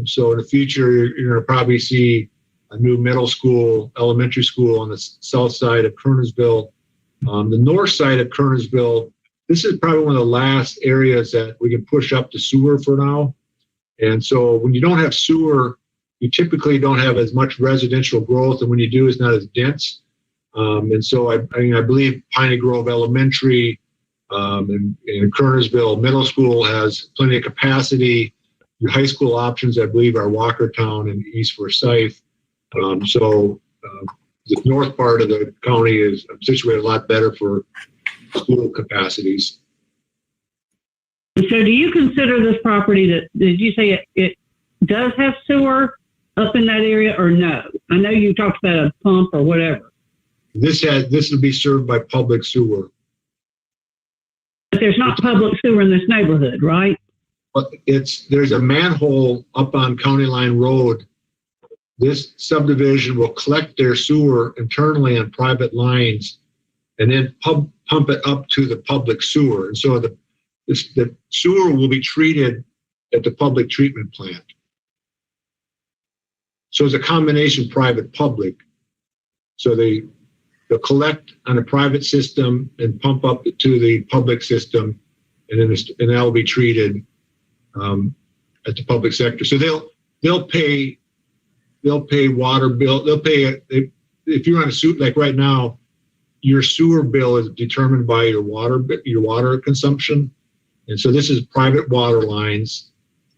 So in the future, you're going to probably see a new middle school, elementary school on the south side of Kernersville. The north side of Kernersville, this is probably one of the last areas that we can push up to sewer for now. And so when you don't have sewer, you typically don't have as much residential growth, and when you do, it's not as dense. And so I believe Piney Grove Elementary and Kernersville Middle School has plenty of capacity. Your high school options, I believe, are Walkertown and East Forsyth. So the north part of the county is situated a lot better for school capacities. So do you consider this property that, did you say it does have sewer up in that area or no? I know you talked about a pump or whatever. This will be served by public sewer. But there's not public sewer in this neighborhood, right? But there's a manhole up on County Line Road. This subdivision will collect their sewer internally on private lines and then pump it up to the public sewer. And so the sewer will be treated at the public treatment plant. So it's a combination private-public. So they'll collect on a private system and pump up to the public system, and then that will be treated at the public sector. So they'll pay water bill. They'll pay if you're on a sewer, like right now, your sewer bill is determined by your water consumption, and so this is private water lines,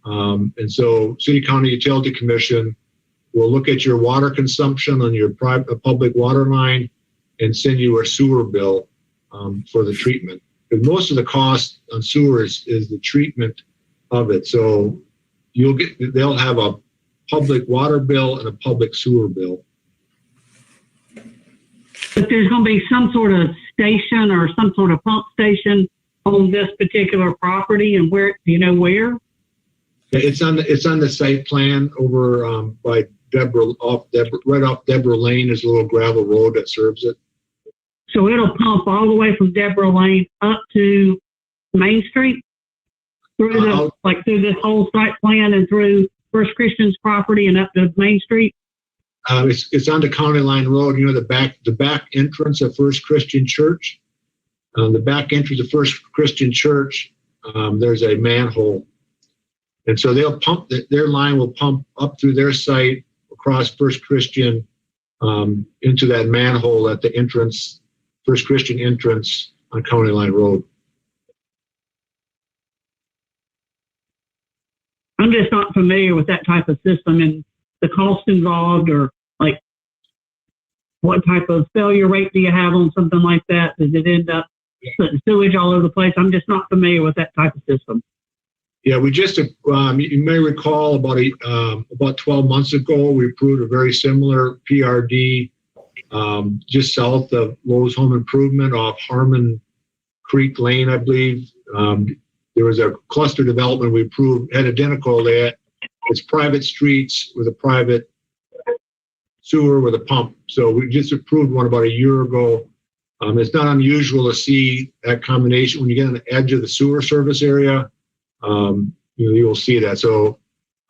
and so City County Utility Commission will look at your water consumption on your public water line and send you a sewer bill for the treatment. Because most of the cost on sewer is the treatment of it. So they'll have a public water bill and a public sewer bill. But there's going to be some sort of station or some sort of pump station on this particular property, and where, do you know where? It's on the site plan over by right off Deborah Lane. There's a little gravel road that serves it. So it'll pump all the way from Deborah Lane up to Main Street through through this whole site plan and through First Christian's property and up to Main Street. It's on the County Line Road. You know, the back entrance of First Christian Church. The back entrance of First Christian Church. There's a manhole, and so they'll pump their line will pump up through their site across First Christian into that manhole at the entrance, First Christian entrance on County Line Road. I'm just not familiar with that type of system and the cost involved, or like what type of failure rate do you have on something like that? Does it end up putting sewage all over the place? I'm just not familiar with that type of system. Yeah, we just, you may recall about 12 months ago, we approved a very similar PRD just south of Lowe's Home Improvement off Harmon Creek Lane, I believe. There was a cluster development we approved, had identical to that. It's private streets with a private sewer with a pump. So we just approved one about a year ago. It's not unusual to see that combination when you get on the edge of the sewer service area. You'll see that. So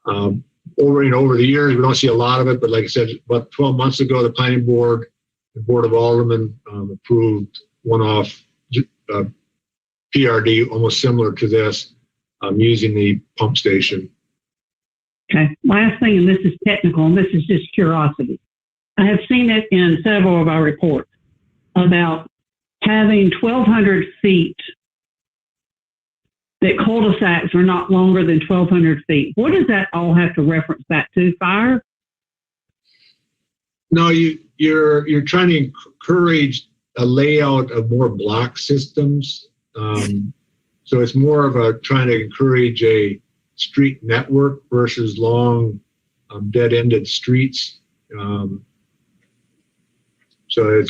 over the years, we don't see a lot of it, but like I said, about 12 months ago, the planning board, the Board of Aldermen approved one-off PRD almost similar to this using the pump station. Okay. Last thing, and this is technical, and this is just curiosity. I have seen it in several of our reports about having 1,200 feet, that cul-de-sacs are not longer than 1,200 feet. What does that all have to reference back to? Fire? No, you're trying to encourage a layout of more block systems. So it's more of a trying to encourage a street network versus long dead-ended streets. So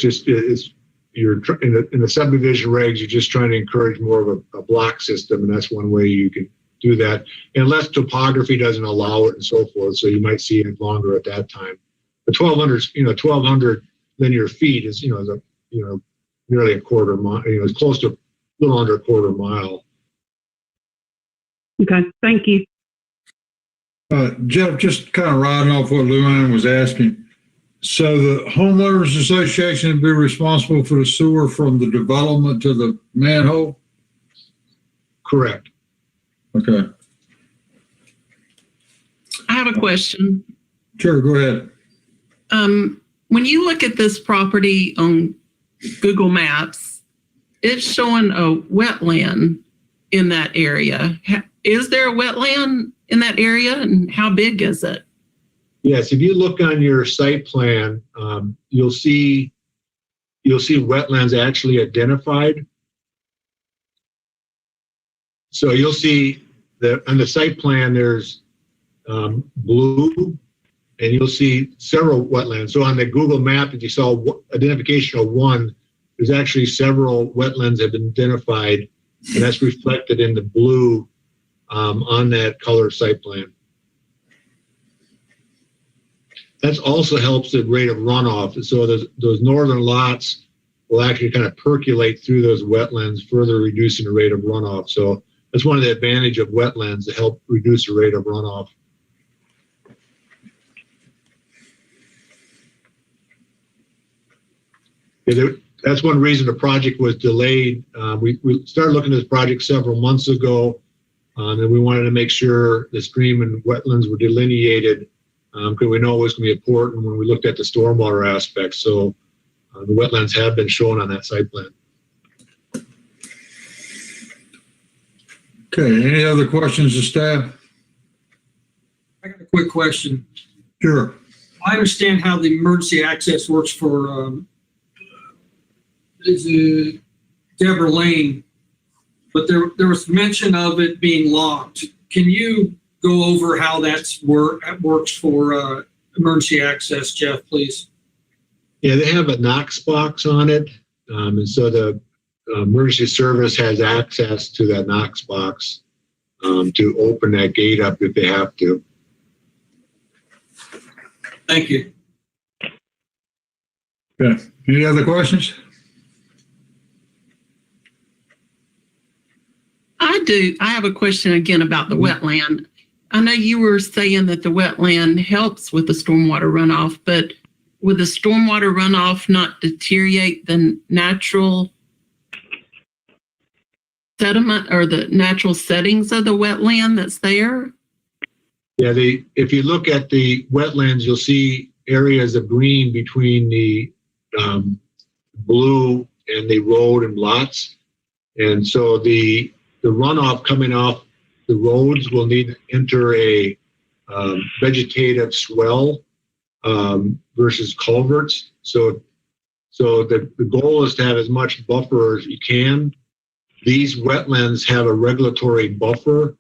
you're in the subdivision regs, you're just trying to encourage more of a block system, and that's one way you can do that, unless topography doesn't allow it and so forth. So you might see it longer at that time. But 1,200 linear feet is nearly a quarter mile. It's close to a little under a quarter mile. Okay, thank you. Jeff, just kind of riding off what Luann was asking. So the homeowners association would be responsible for the sewer from the development to the manhole? Correct. Okay. I have a question. Sure, go ahead. When you look at this property on Google Maps, it's showing a wetland in that area. Is there a wetland in that area, and how big is it? Yes, if you look on your site plan, you'll see wetlands actually identified. So you'll see that on the site plan there's blue, and you'll see several wetlands. So on the Google map, if you saw identification of one, there's actually several wetlands have been identified, and that's reflected in the blue on that color site plan. That also helps the rate of runoff. So those northern lots will actually kind of percolate through those wetlands, further reducing the rate of runoff. So that's one of the advantages of wetlands, to help reduce the rate of runoff. That's one reason the project was delayed. We started looking at this project several months ago, and we wanted to make sure the stream and wetlands were delineated, because we know it was going to be important when we looked at the stormwater aspect. So the wetlands have been shown on that site plan. Okay, any other questions of staff? I got a quick question. Sure. I understand how the emergency access works for is it Deborah Lane, but there was mention of it being locked. Can you go over how that works for emergency access, Jeff, please? Yeah, they have a Knox box on it, and so the emergency service has access to that Knox box to open that gate up if they have to. Thank you. Okay. Any other questions? I do. I have a question again about the wetland. I know you were saying that the wetland helps with the stormwater runoff, but would the stormwater runoff not deteriorate the natural sediment or the natural settings of the wetland that's there? Yeah, if you look at the wetlands, you'll see areas of green between the blue and the road and lots. And so the runoff coming off the roads will need to enter a vegetative swell versus culverts. So the goal is to have as much buffer as you can. These wetlands have a regulatory buffer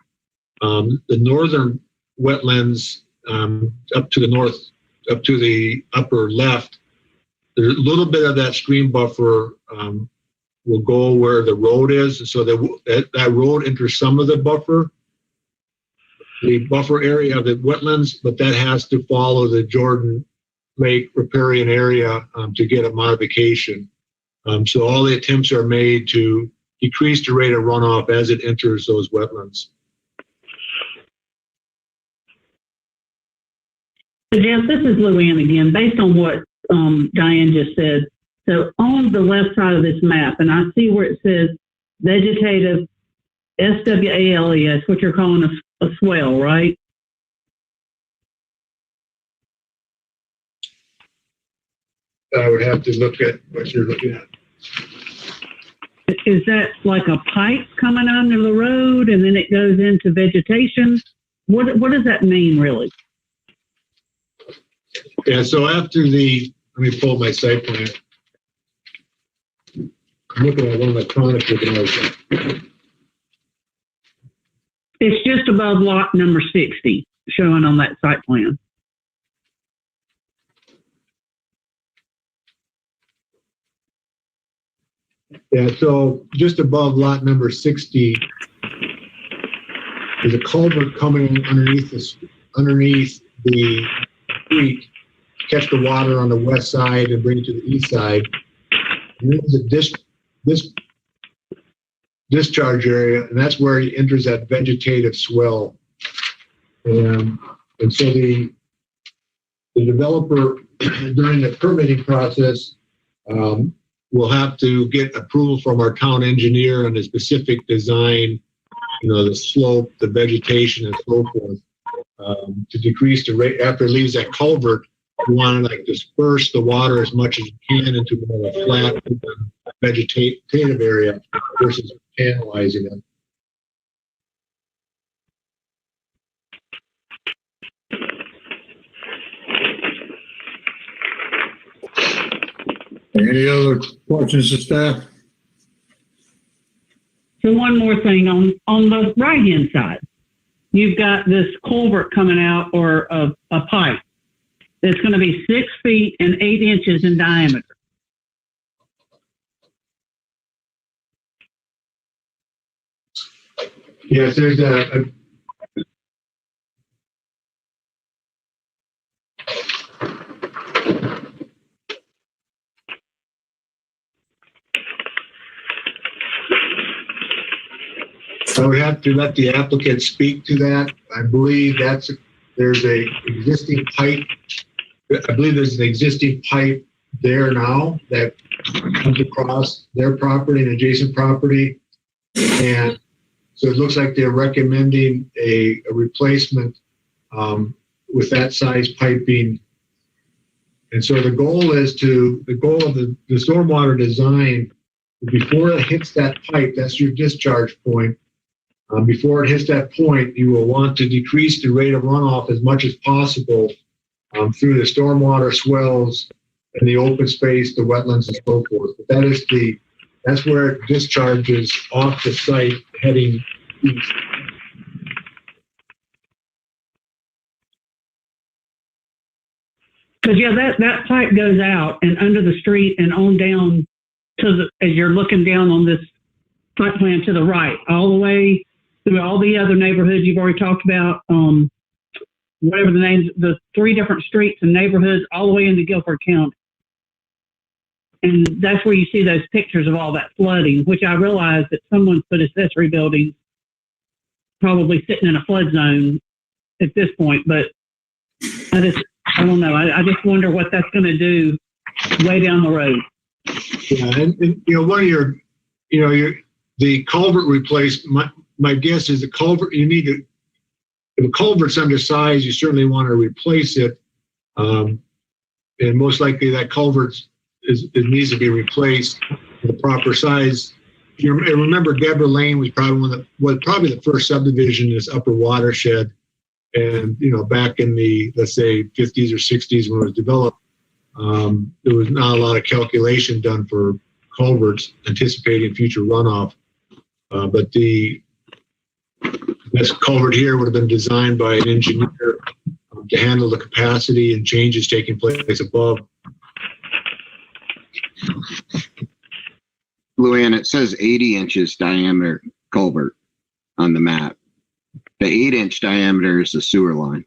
The northern wetlands up to the north, up to the upper left, there's a little bit of that stream buffer will go where the road is, so that road enters some of the buffer area of the wetlands, but that has to follow the Jordan Lake riparian area to get a modification. So all the attempts are made to decrease the rate of runoff as it enters those wetlands. Jeff, this is Luann again. Based on what Diane just said, so on the left side of this map, and I see where it says vegetative SWALES, what you're calling a swale, right? I would have to look at what you're looking at. Is that like a pipe coming under the road and then it goes into vegetation? What does that mean, really? Yeah, so after let me pull my site plan. I'm looking at one electronically. It's just above lot number 60, showing on that site plan. Yeah, so just above lot number 60, there's a culvert coming underneath the street, catch the water on the west side and bring it to the east side. And there's a discharge area, and that's where he enters that vegetative swell. And so the developer, during the permitting process, will have to get approval from our town engineer on the specific design, the slope, the vegetation, and so forth, to decrease the rate. After it leaves that culvert, you want to disperse the water as much as you can into more of a flat vegetative area versus analyzing it. Any other questions of staff? So one more thing on the right-hand side, you've got this culvert coming out, or a pipe that's going to be 6 feet and 8 inches in diameter. Yes, there's I would have to let the applicant speak to that. I believe there's a existing pipe. I believe there's an existing pipe there now that comes across their property and adjacent property. And so it looks like they're recommending a replacement with that size piping. And so the goal of the stormwater design, before it hits that pipe, that's your discharge point. Before it hits that point, you will want to decrease the rate of runoff as much as possible through the stormwater swells and the open space, the wetlands, and so forth. But that's where it discharges off the site heading east. Because that pipe goes out and under the street and on down as you're looking down on this site plan to the right, all the way through all the other neighborhoods you've already talked about, whatever the names, the 3 different streets and neighborhoods, all the way into Guilford County. And that's where you see those pictures of all that flooding, which I realize that someone put accessory buildings probably sitting in a flood zone at this point, but I don't know. I just wonder what that's going to do way down the road. Yeah, and one of the culvert replacement, my guess is the culvert, if a culvert's undersized, you certainly want to replace it. And most likely that culvert it needs to be replaced in the proper size. You remember Deborah Lane was probably the first subdivision in this upper watershed. And, back in the, let's say, 50s or 60s when it was developed, there was not a lot of calculation done for culverts anticipating future runoff. But the This culvert here would have been designed by an engineer to handle the capacity and changes taking place above. Luann, it says 80 inches diameter culvert on the map. The 8-inch diameter is the sewer line.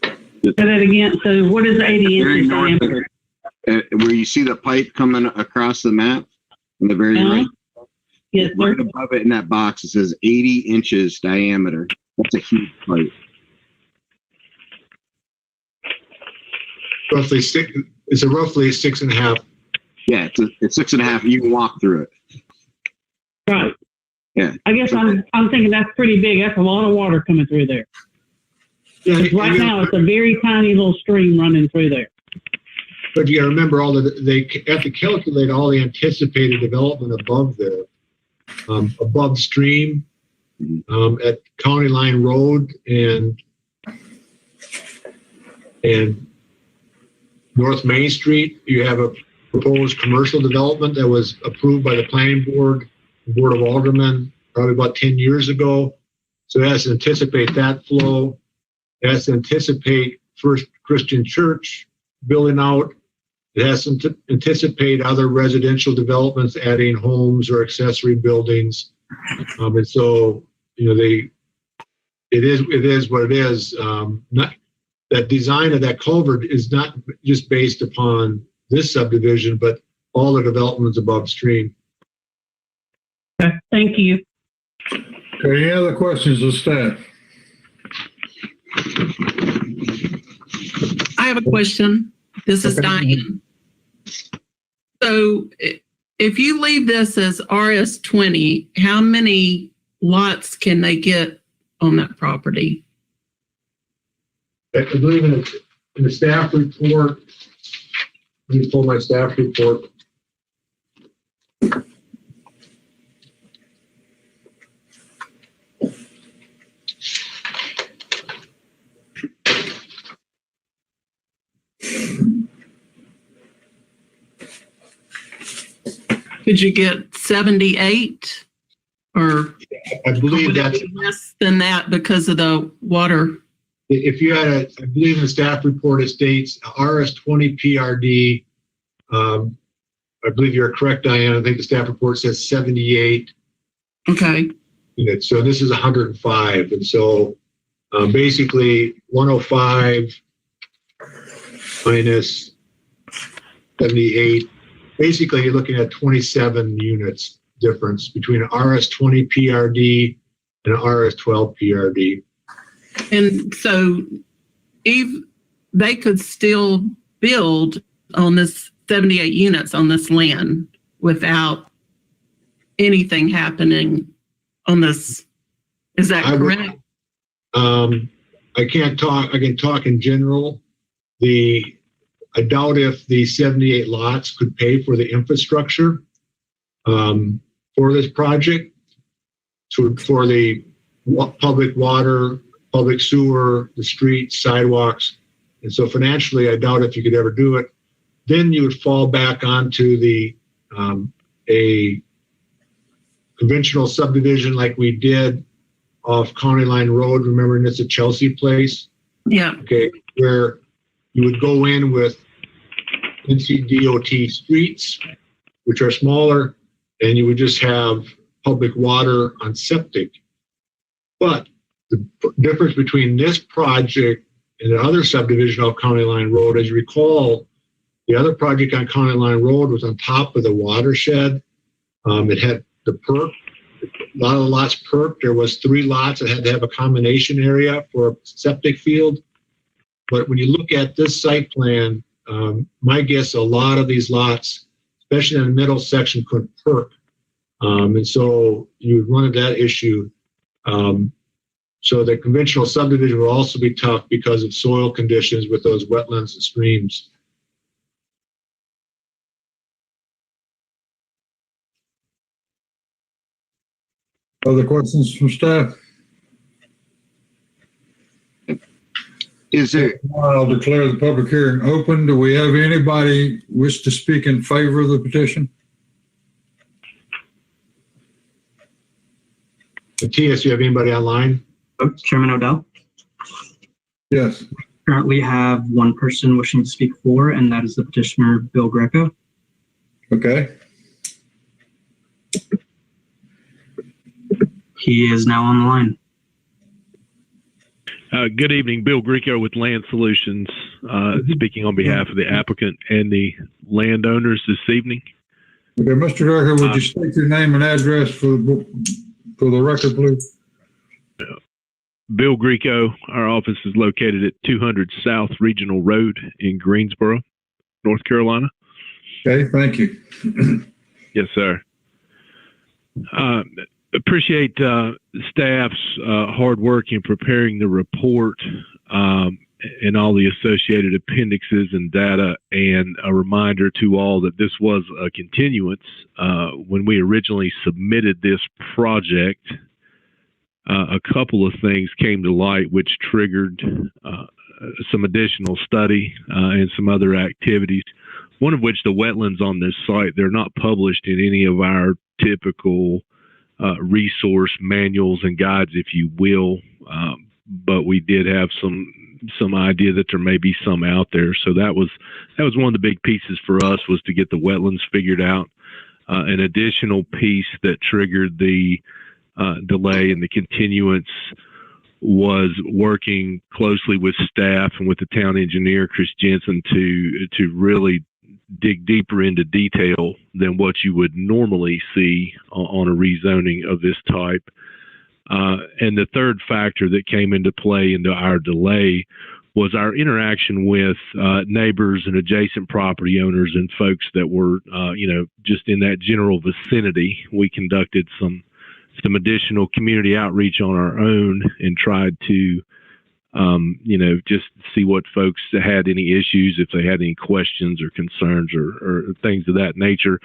Say that again. So what is 80 Very inches north diameter? where you see the pipe coming across the map on the very right. Yes, sir. Right above it in that box, it says 80 inches diameter. That's a huge pipe. Roughly six. It's a roughly 6.5. Yeah, it's 6.5. You can walk through it. Right. Yeah. I guess I'm thinking that's pretty big. That's a lot of water coming through there. Yeah, 'Cause right now it's a very tiny little stream running through there. but you got to remember they have to calculate all the anticipated development above there, above stream, at County Line Road and North Main Street. You have a proposed commercial development that was approved by the Planning Board, the Board of Aldermen, probably about 10 years ago. So it has to anticipate that flow. It has to anticipate First Christian Church building out. It has to anticipate other residential developments, adding homes or accessory buildings. And so, it is what it is. That design of that culvert is not just based upon this subdivision, but all the developments above stream. Okay. Thank you. Okay, any other questions of staff? I have a question. This is Diane. So if you leave this as RS20, how many lots can they get on that property? I believe in the staff report, let me pull my staff report. Could you get 78 or I believe that's less than that because of the water? If you had I believe in the staff report, it states RS20 PRD. I believe you're correct, Diane. I think the staff report says 78. Okay. units. So this is 105. And so basically 105 minus 78. Basically, you're looking at 27 units difference between an RS20 PRD and an RS12 PRD. And so if they could still build on this 78 units on this land without anything happening on this, is that correct? I can't talk, I can talk in general. I doubt if the 78 lots could pay for the infrastructure for this project. So for the public water, public sewer, the streets, sidewalks. And so financially, I doubt if you could ever do it. Then you would fall back onto the a conventional subdivision like we did off County Line Road. Remember, it's a Chelsea place. Yeah. Okay, where you would go in with NCDOT streets, which are smaller, and you would just have public water on septic. But the difference between this project and the other subdivision off County Line Road, as you recall, the other project on County Line Road was on top of the watershed. It had the perk. A lot of the lots perked. There was 3 lots that had to have a combination area for a septic field. But when you look at this site plan, my guess, a lot of these lots, especially in the middle section, could perk. And so you would run into that issue. So the conventional subdivision will also be tough because of soil conditions with those wetlands and streams. Other questions from staff? Is there? I'll declare the public hearing open. Do we have anybody wish to speak in favor of the petition? Matthias, you have anybody online? Chairman Odell, Yes. currently have one person wishing to speak for, and that is the petitioner, Bill Greco. Okay. He is now on the line. Good evening, Bill Greco with Land Solutions, speaking on behalf of the applicant and the landowners this evening. Okay, Mr. Greco, would you state your name and address for the record, please? Bill Greco, our office is located at 200 South Regional Road in Greensboro, North Carolina. Okay, thank you. Yes, sir. Appreciate staff's hard work in preparing the report and all the associated appendixes and data, and a reminder to all that this was a continuance. When we originally submitted this project, a couple of things came to light which triggered some additional study and some other activities, one of which the wetlands on this site, they're not published in any of our typical resource manuals and guides, if you will, but we did have some idea that there may be some out there. So that was one of the big pieces for us, was to get the wetlands figured out. An additional piece that triggered the delay and the continuance was working closely with staff and with the town engineer, Chris Jensen, to really dig deeper into detail than what you would normally see on a rezoning of this type. And the third factor that came into play into our delay was our interaction with neighbors and adjacent property owners and folks that were, just in that general vicinity. We conducted some additional community outreach on our own and tried to just see what folks had any issues, if they had any questions or concerns or things of that nature.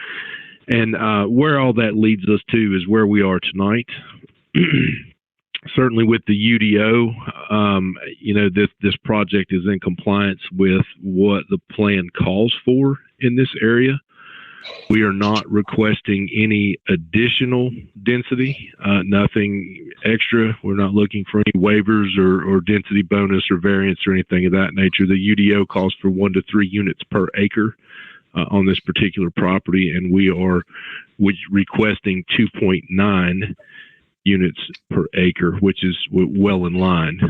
And where all that leads us to is where we are tonight. Certainly with the UDO, this project is in compliance with what the plan calls for in this area. We are not requesting any additional density, nothing extra. We're not looking for any waivers or density bonus or variance or anything of that nature. The UDO calls for 1 to 3 units per acre on this particular property, and we are requesting 2.9 units per acre, which is well in line.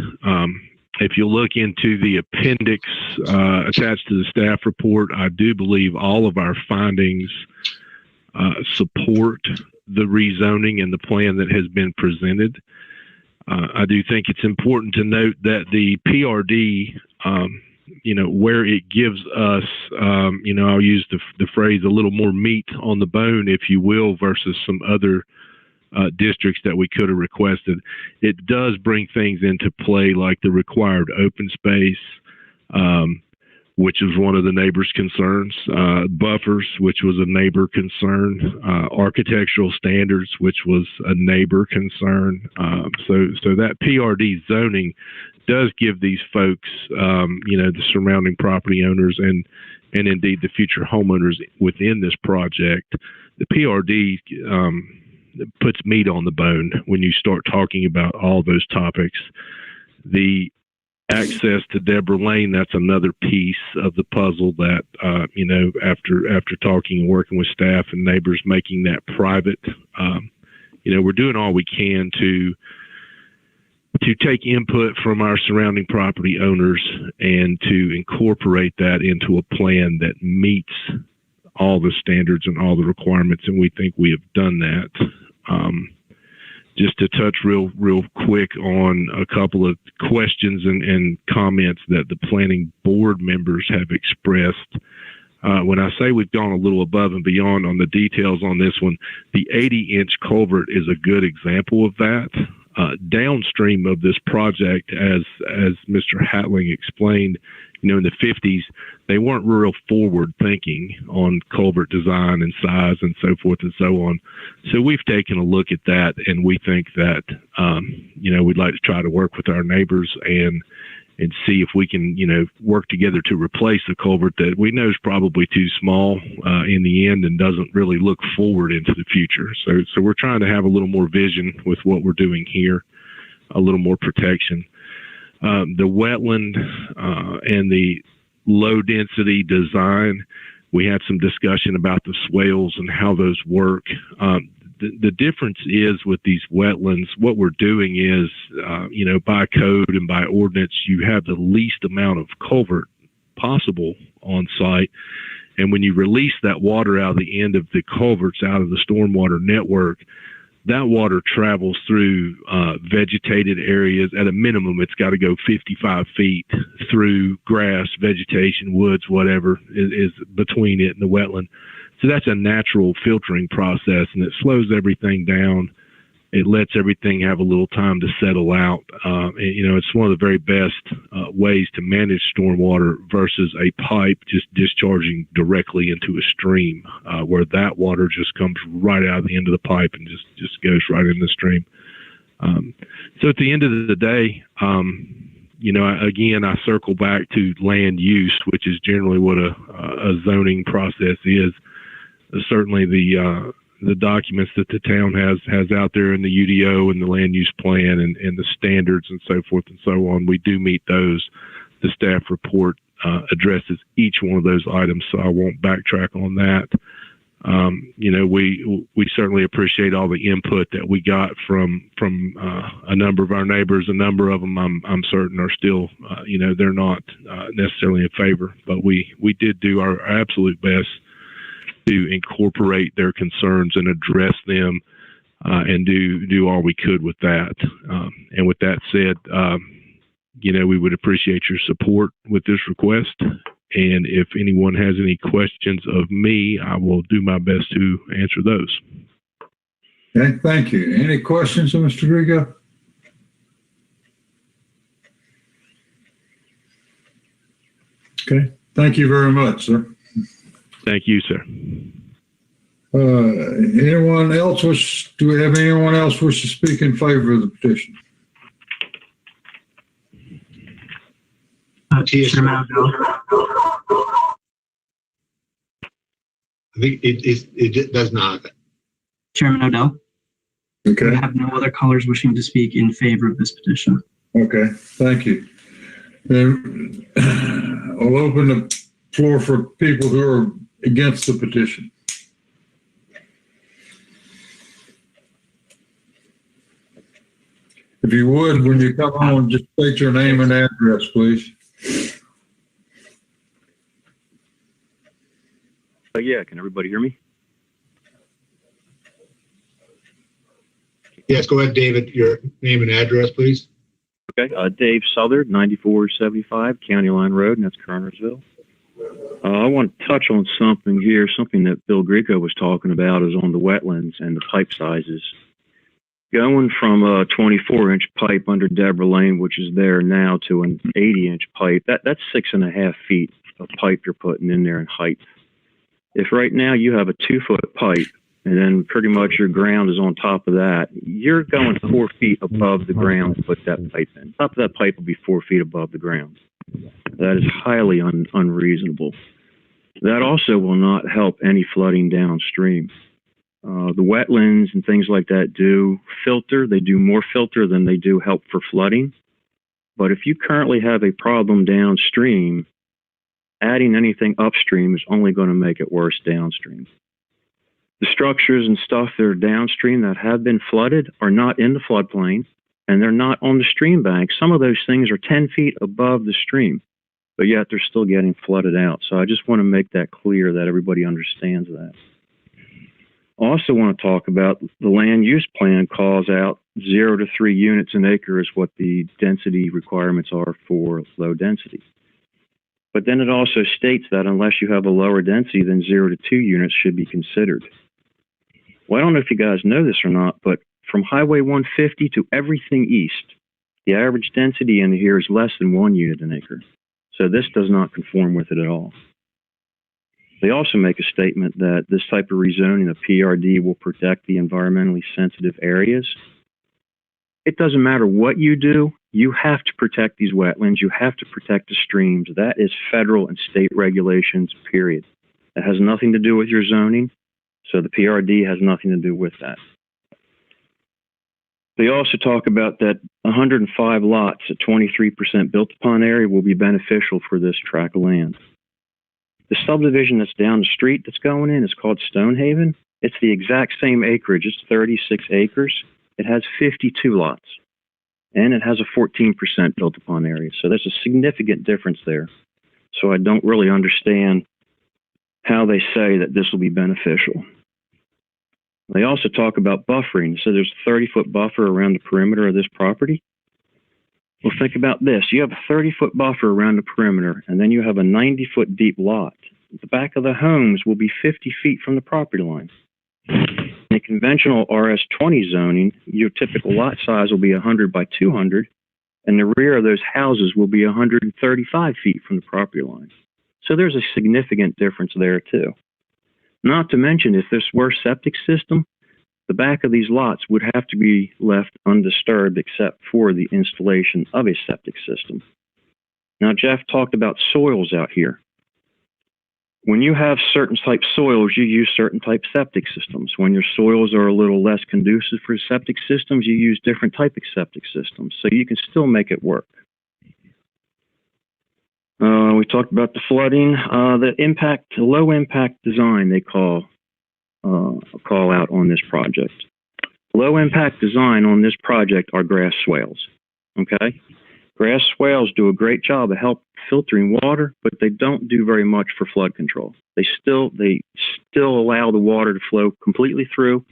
If you look into the appendix attached to the staff report, I do believe all of our findings support the rezoning and the plan that has been presented. I do think it's important to note that the PRD, where it gives us, I'll use the phrase a little more meat on the bone, if you will, versus some other districts that we could have requested. It does bring things into play like the required open space, which is one of the neighbors' concerns, buffers, which was a neighbor concern, architectural standards, which was a neighbor concern. So that PRD zoning does give these folks, the surrounding property owners and indeed the future homeowners within this project, the PRD puts meat on the bone when you start talking about all those topics. The access to Deborah Lane, that's another piece of the puzzle that, after talking and working with staff and neighbors, making that private, we're doing all we can to take input from our surrounding property owners and to incorporate that into a plan that meets all the standards and all the requirements, and we think we have done that. Just to touch real quick on a couple of questions and comments that the planning board members have expressed. When I say we've gone a little above and beyond on the details on this one, the 80-inch culvert is a good example of that. Downstream of this project, as Mr. Heartland explained, in the 50s, they weren't real forward thinking on culvert design and size and so forth and so on. So we've taken a look at that, and we think that, we'd like to try to work with our neighbors and and see if we can, work together to replace the culvert that we know is probably too small in the end and doesn't really look forward into the future. So we're trying to have a little more vision with what we're doing here, a little more protection. The wetland and the low density design, we had some discussion about the swales and how those work. The difference is with these wetlands, what we're doing is, by code and by ordinance, you have the least amount of culvert possible on site. And when you release that water out of the end of the culverts out of the stormwater network, that water travels through vegetated areas. At a minimum, it's got to go 55 feet through grass, vegetation, woods, whatever is between it and the wetland. So that's a natural filtering process, and it slows everything down. It lets everything have a little time to settle out. It's one of the very best ways to manage stormwater versus a pipe just discharging directly into a stream, where that water just comes right out of the end of the pipe and just goes right in the stream. So at the end of the day, again, I circle back to land use, which is generally what a zoning process is. Certainly the documents that the town has out there in the UDO and the land use plan and the standards and so forth and so on, we do meet those. The staff report addresses each one of those items, so I won't backtrack on that. We certainly appreciate all the input that we got from a number of our neighbors. A number of them, I'm certain, are still, they're not necessarily in favor, but we did do our absolute best to incorporate their concerns and address them, and do all we could with that. And with that said, we would appreciate your support with this request. And if anyone has any questions of me, I will do my best to answer those. Okay, thank you. Any questions of Mr. Grigo? Okay, thank you very much, sir. Thank you, sir. Anyone else do we have anyone else wish to speak in favor of the petition? Chairman O'Dell. I think it does not. Chairman O'Dell. Okay. We have no other callers wishing to speak in favor of this petition. Okay, thank you. Then I'll open the floor for people who are against the petition. If you would, when you come on, just state your name and address, please. Yeah, can everybody hear me? Yes, go ahead, David. Your name and address, please. Okay, Dave Southard, 9475 County Line Road, and that's Kernersville. I want to touch on something here. Something that Bill Grieco was talking about is on the wetlands and the pipe sizes. Going from a 24-inch pipe under Deborah Lane, which is there now, to an 80-inch pipe, that's 6.5 feet of pipe you're putting in there in height. If right now you have a 2-foot pipe and then pretty much your ground is on top of that, you're going 4 feet above the ground to put that pipe in. Top of that pipe will be 4 feet above the ground. That is highly unreasonable. That also will not help any flooding downstream. The wetlands and things like that do filter. They do more filter than they do help for flooding. But if you currently have a problem downstream, adding anything upstream is only going to make it worse downstream. The structures and stuff that are downstream that have been flooded are not in the floodplain, and they're not on the stream bank. Some of those things are 10 feet above the stream, but yet they're still getting flooded out. So I just want to make that clear that everybody understands that. I also want to talk about the land use plan calls out 0 to 3 units an acre is what the density requirements are for low density. But then it also states that unless you have a lower density, then 0 to 2 units should be considered. Well, I don't know if you guys know this or not, but from Highway 150 to everything east, the average density in here is less than 1 unit an acre. So this does not conform with it at all. They also make a statement that this type of rezoning, the PRD, will protect the environmentally sensitive areas. it doesn't matter what you do, you have to protect these wetlands. You have to protect the streams. That is federal and state regulations, period. It has nothing to do with your zoning. So the PRD has nothing to do with that. They also talk about that 105 lots at 23% built upon area will be beneficial for this tract of land. The subdivision that's down the street that's going in is called Stonehaven. It's the exact same acreage. It's 36 acres. It has 52 lots, and it has a 14% built upon area. So there's a significant difference there. So I don't really understand how they say that this will be beneficial. They also talk about buffering. So there's a 30-foot buffer around the perimeter of this property. Well, think about this. You have a 30-foot buffer around the perimeter, and then you have a 90-foot deep lot. The back of the homes will be 50 feet from the property line. In a conventional RS-20 zoning, your typical lot size will be 100 by 200, and the rear of those houses will be 135 feet from the property line. So there's a significant difference there, too. Not to mention, if this were septic system, the back of these lots would have to be left undisturbed except for the installation of a septic system. Now, Jeff talked about soils out here. When you have certain type soils, you use certain type septic systems. When your soils are a little less conducive for septic systems, you use different type of septic systems. So you can still make it work. We talked about the flooding, the low impact design they call out on this project. Low impact design on this project are grass swales. Okay, grass swales do a great job of help filtering water, but they don't do very much for flood control. They still allow the water to flow completely through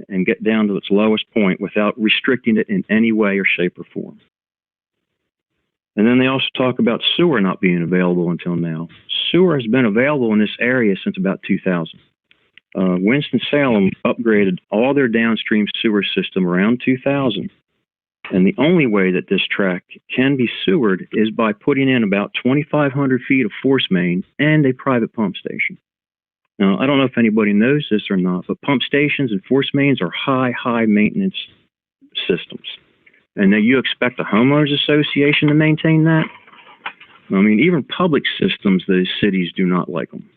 and get down to its lowest point without restricting it in any way or shape or form. And then they also talk about sewer not being available until now. Sewer has been available in this area since about 2000. Winston-Salem upgraded all their downstream sewer system around 2000. And the only way that this tract can be sewered is by putting in about 2,500 feet of force main and a private pump station. Now, I don't know if anybody knows this or not, but pump stations and force mains are high maintenance systems. And now you expect a homeowners association to maintain that? I mean, even public systems, the cities do not like them.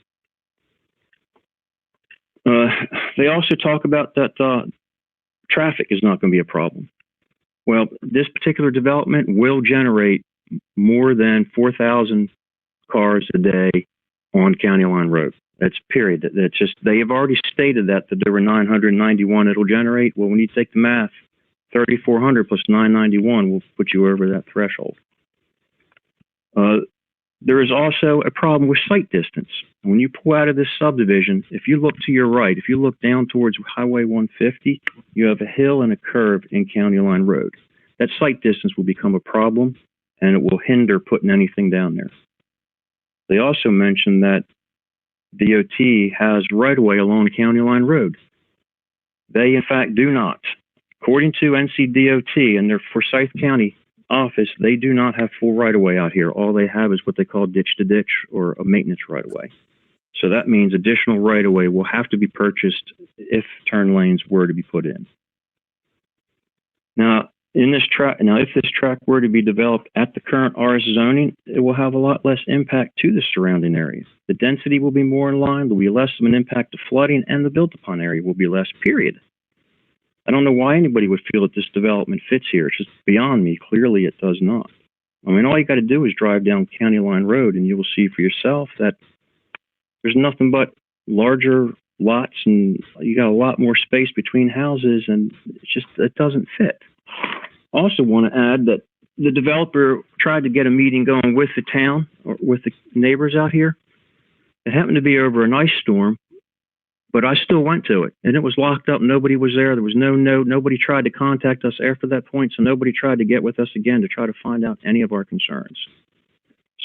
They also talk about that traffic is not going to be a problem. Well, this particular development will generate more than 4,000 cars a day on County Line Road. That's period. That's just, they have already stated that there were 991 it'll generate. Well, when you take the math, 3,400 plus 991 will put you over that threshold. There is also a problem with sight distance. When you pull out of this subdivision, if you look to your right, if you look down towards Highway 150, you have a hill and a curve in County Line Road. That sight distance will become a problem, and it will hinder putting anything down there. They also mentioned that DOT has right-of-way along County Line Road. They, in fact, do not. According to NCDOT and their Forsyth County office, they do not have full right-of-way out here. All they have is what they call ditch-to-ditch or a maintenance right-of-way. So that means additional right-of-way will have to be purchased if turn lanes were to be put in. Now, if this tract were to be developed at the current RS zoning, it will have a lot less impact to the surrounding areas. The density will be more in line, there will be less of an impact to flooding, and the built-upon area will be less, period. I don't know why anybody would feel that this development fits here. It's just beyond me. Clearly, it does not. I mean, all you got to do is drive down County Line Road, and you will see for yourself that there's nothing but larger lots, and you got a lot more space between houses, and it doesn't fit. I also want to add that the developer tried to get a meeting going with the town or with the neighbors out here. It happened to be over an ice storm, but I still went to it, and it was locked up. Nobody was there. There was no note. Nobody tried to contact us after that point, so nobody tried to get with us again to try to find out any of our concerns.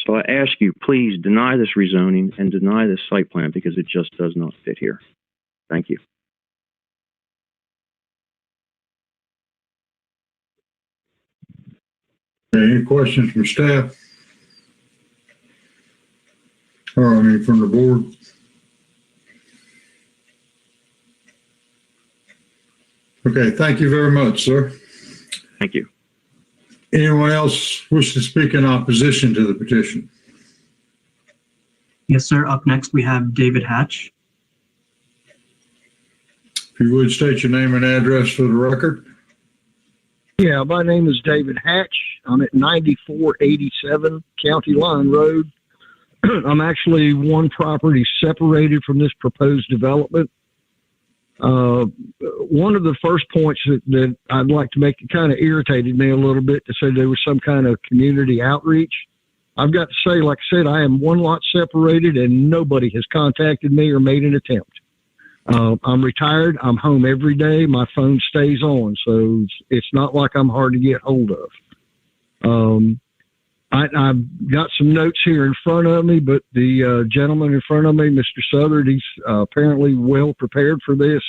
So I ask you, please deny this rezoning and deny this site plan because it just does not fit here. Thank you. Any questions from staff? Or from the board? Okay, thank you very much, sir. Thank you. Anyone else wish to speak in opposition to the petition? Yes, sir. Up next, we have David Hatch. If you would state your name and address for the record. Yeah, my name is David Hatch. I'm at 9487 County Line Road. I'm actually one property separated from this proposed development. One of the first points that I'd like to make, it kind of irritated me a little bit to say there was some kind of community outreach. I've got to say, like I said, I am one lot separated and nobody has contacted me or made an attempt. I'm retired. I'm home every day. My phone stays on, so it's not like I'm hard to get hold of. I've got some notes here in front of me, but the gentleman in front of me, Mr. Southard, he's apparently well prepared for this.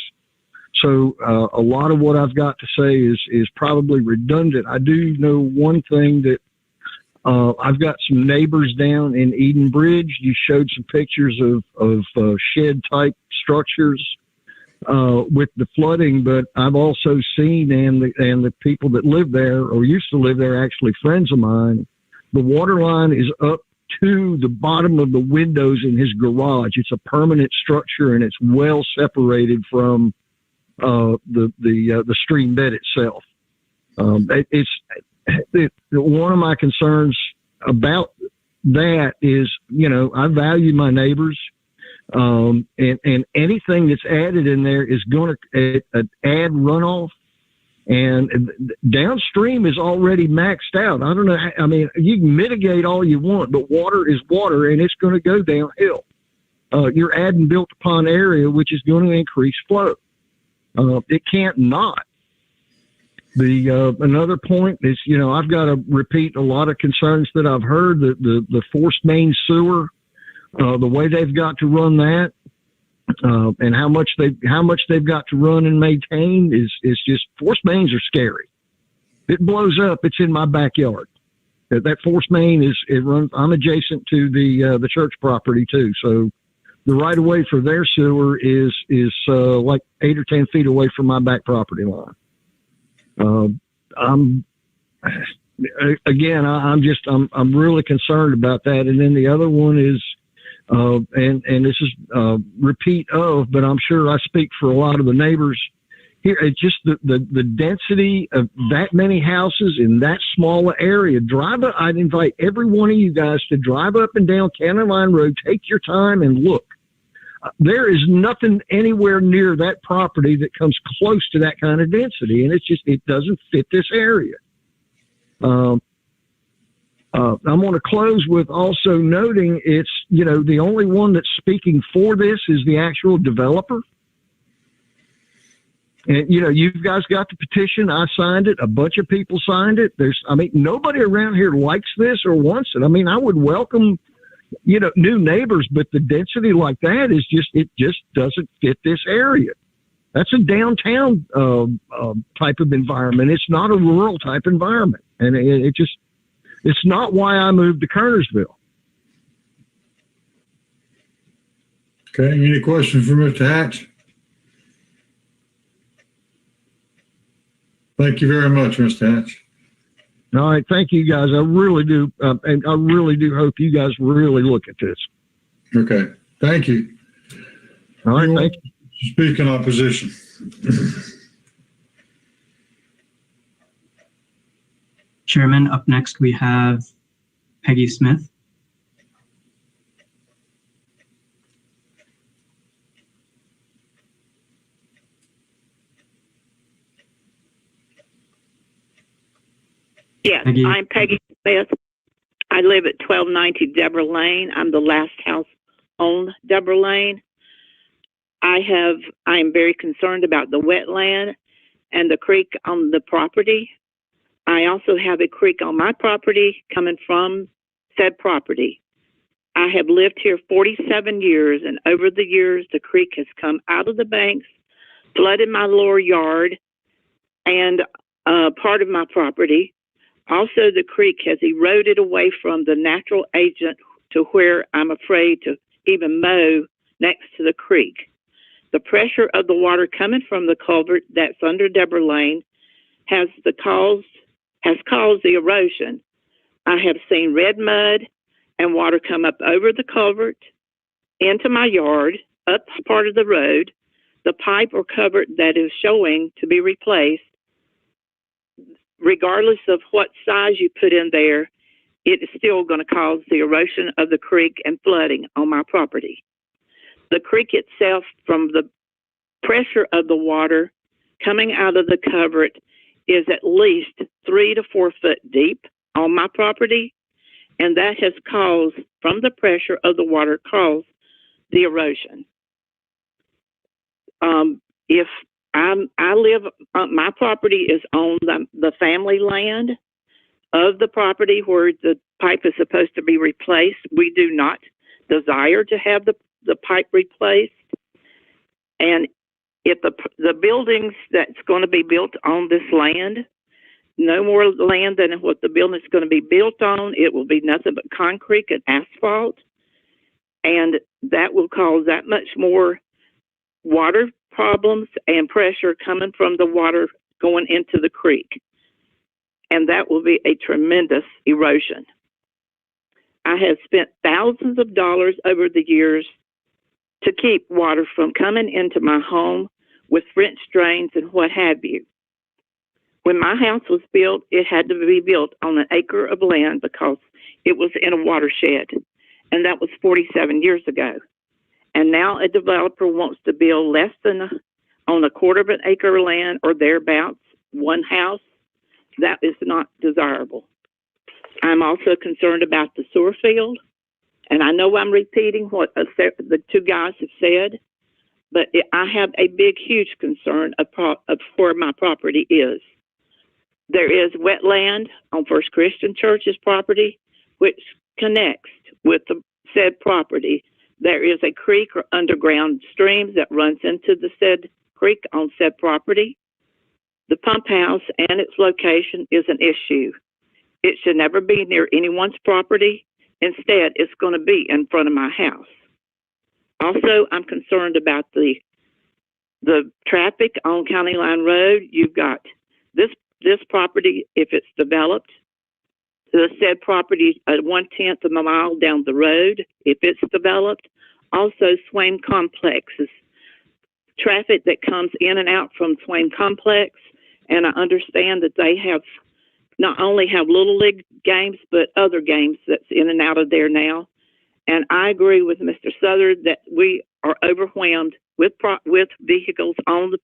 So a lot of what I've got to say is probably redundant. I do know one thing, that I've got some neighbors down in Eden Bridge. You showed some pictures of shed-type structures with the flooding, but I've also seen, and the people that live there or used to live there, actually friends of mine, the water line is up to the bottom of the windows in his garage. It's a permanent structure, and it's well separated from the stream bed itself. One of my concerns about that is, I value my neighbors, and anything that's added in there is going to add runoff. And downstream is already maxed out. I don't know. I mean, you can mitigate all you want, but water is water, and it's going to go downhill. You're adding built-upon area, which is going to increase flow. It can't not. Another point is, I've got to repeat a lot of concerns that I've heard. The forced main sewer, the way they've got to run that, and how much they've got to run and maintain is just, forced mains are scary. It blows up. It's in my backyard. That forced main it runs. I'm adjacent to the church property too, so the right of way for their sewer is like 8 or 10 feet away from my back property line. I'm really concerned about that. And then the other one is, and this is repeat of, but I'm sure I speak for a lot of the neighbors here. It's just the density of that many houses in that small area. I'd invite every one of you guys to drive up and down Cannon Line Road. Take your time and look. There is nothing anywhere near that property that comes close to that kind of density, and it doesn't fit this area. I'm going to close with also noting it's, the only one that's speaking for this is the actual developer. And, you guys got the petition. I signed it. A bunch of people signed it. Nobody around here likes this or wants it. I would welcome, new neighbors, but the density like that it just doesn't fit this area. That's a downtown type of environment. It's not a rural type environment. And it's not why I moved to Kernersville. Okay, any questions for Mr. Hatch? Thank you very much, Mr. Hatch. All right, thank you guys. I really do, and I really do hope you guys really look at this. Okay, thank you. All right, thank you. Speak in opposition. Chairman, up next we have Peggy Smith. Yes, Peggy. I'm Peggy Smith. I live at 1290 Deborah Lane. I'm the last house on Deborah Lane. I'm very concerned about the wetland and the creek on the property. I also have a creek on my property coming from said property. I have lived here 47 years, and over the years, the creek has come out of the banks, flooded my lower yard and part of my property. Also, the creek has eroded away from the natural agent to where I'm afraid to even mow next to the creek. The pressure of the water coming from the culvert that's under Deborah Lane has caused has caused the erosion. I have seen red mud and water come up over the culvert, into my yard, up part of the road. The pipe or culvert that is showing to be replaced, regardless of what size you put in there, it is still going to cause the erosion of the creek and flooding on my property. The creek itself, from the pressure of the water coming out of the culvert, is at least 3 to 4 foot deep on my property, and that has caused, from the pressure of the water, caused the erosion. If I live, my property is on the family land of the property where the pipe is supposed to be replaced. We do not desire to have the pipe replaced. And if the buildings that's going to be built on this land, no more land than what the building is going to be built on, it will be nothing but concrete and asphalt. And that will cause that much more water problems and pressure coming from the water going into the creek. And that will be a tremendous erosion. I have spent thousands of dollars over the years to keep water from coming into my home with French drains and what have you. When my house was built, it had to be built on an acre of land because it was in a watershed. And that was 47 years ago. And now a developer wants to build less than on a quarter of an acre of land or thereabouts, one house. That is not desirable. I'm also concerned about the sewer field. And I know I'm repeating what the two guys have said, but I have a big, huge concern of where my property is. There is wetland on First Christian Church's property, which connects with the said property. There is a creek or underground stream that runs into the said creek on said property. The pump house and its location is an issue. It should never be near anyone's property. Instead, it's going to be in front of my house. Also, I'm concerned about the traffic on County Line Road. You've got this property, if it's developed, the said property at 1/10 of a mile down the road, if it's developed. Also, Swain Complexes, traffic that comes in and out from Swain Complex, and I understand that they have not only have Little League games, but other games that's in and out of there now. And I agree with Mr. Southard that we are overwhelmed with vehicles on the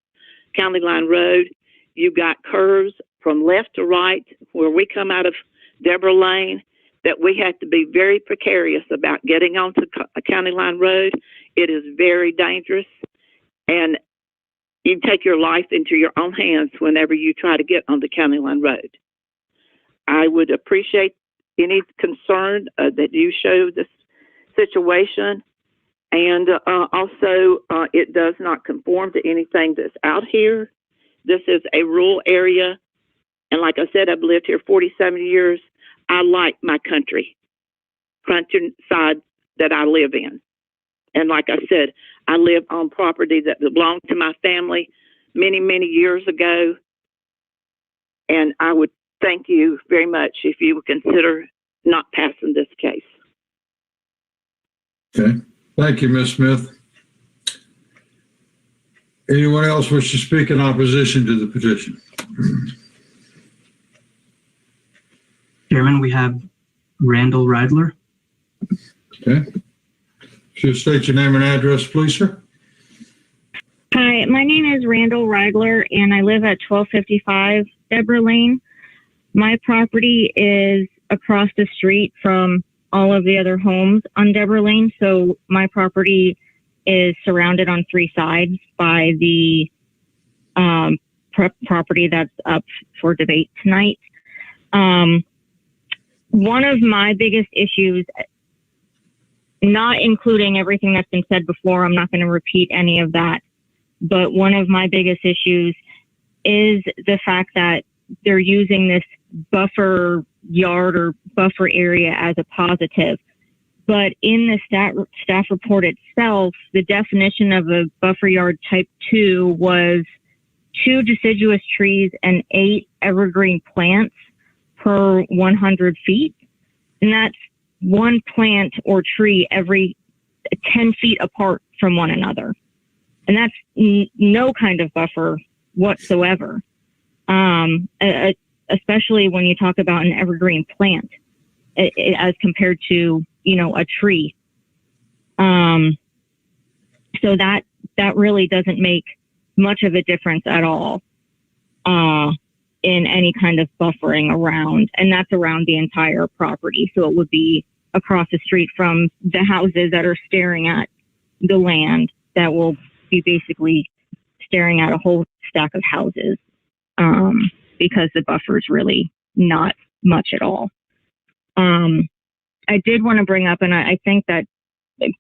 County Line Road. You've got curves from left to right where we come out of Deborah Lane that we have to be very precarious about getting onto a County Line Road. It is very dangerous, and you take your life into your own hands whenever you try to get on the County Line Road. I would appreciate any concern that you show this situation, and also it does not conform to anything that's out here. This is a rural area, and like I said, I've lived here 47 years. I like my countryside that I live in. And like I said, I live on property that belonged to my family many, many years ago. And I would thank you very much if you would consider not passing this case. Okay. Thank you, Ms. Smith. Anyone else wish to speak in opposition to the petition? Chairman, we have Randall Reidler. Okay. Should state your name and address, please, sir. Hi, my name is Randall Reidler, and I live at 1255 Deborah Lane. My property is across the street from all of the other homes on Deborah Lane, so my property is surrounded on three sides by the property that's up for debate tonight. One of my biggest issues, not including everything that's been said before, I'm not going to repeat any of that, but one of my biggest issues is the fact that they're using this buffer yard or buffer area as a positive. But in the staff report itself, the definition of a buffer yard type 2 was 2 deciduous trees and 8 evergreen plants per 100 feet. And that's one plant or tree every 10 feet apart from one another. And that's no kind of buffer whatsoever. Especially when you talk about an evergreen plant as compared to, a tree. So that really doesn't make much of a difference at all in any kind of buffering around, and that's around the entire property. So it would be across the street from the houses that are staring at the land that will be basically staring at a whole stack of houses because the buffer is really not much at all. I did want to bring up, and I think that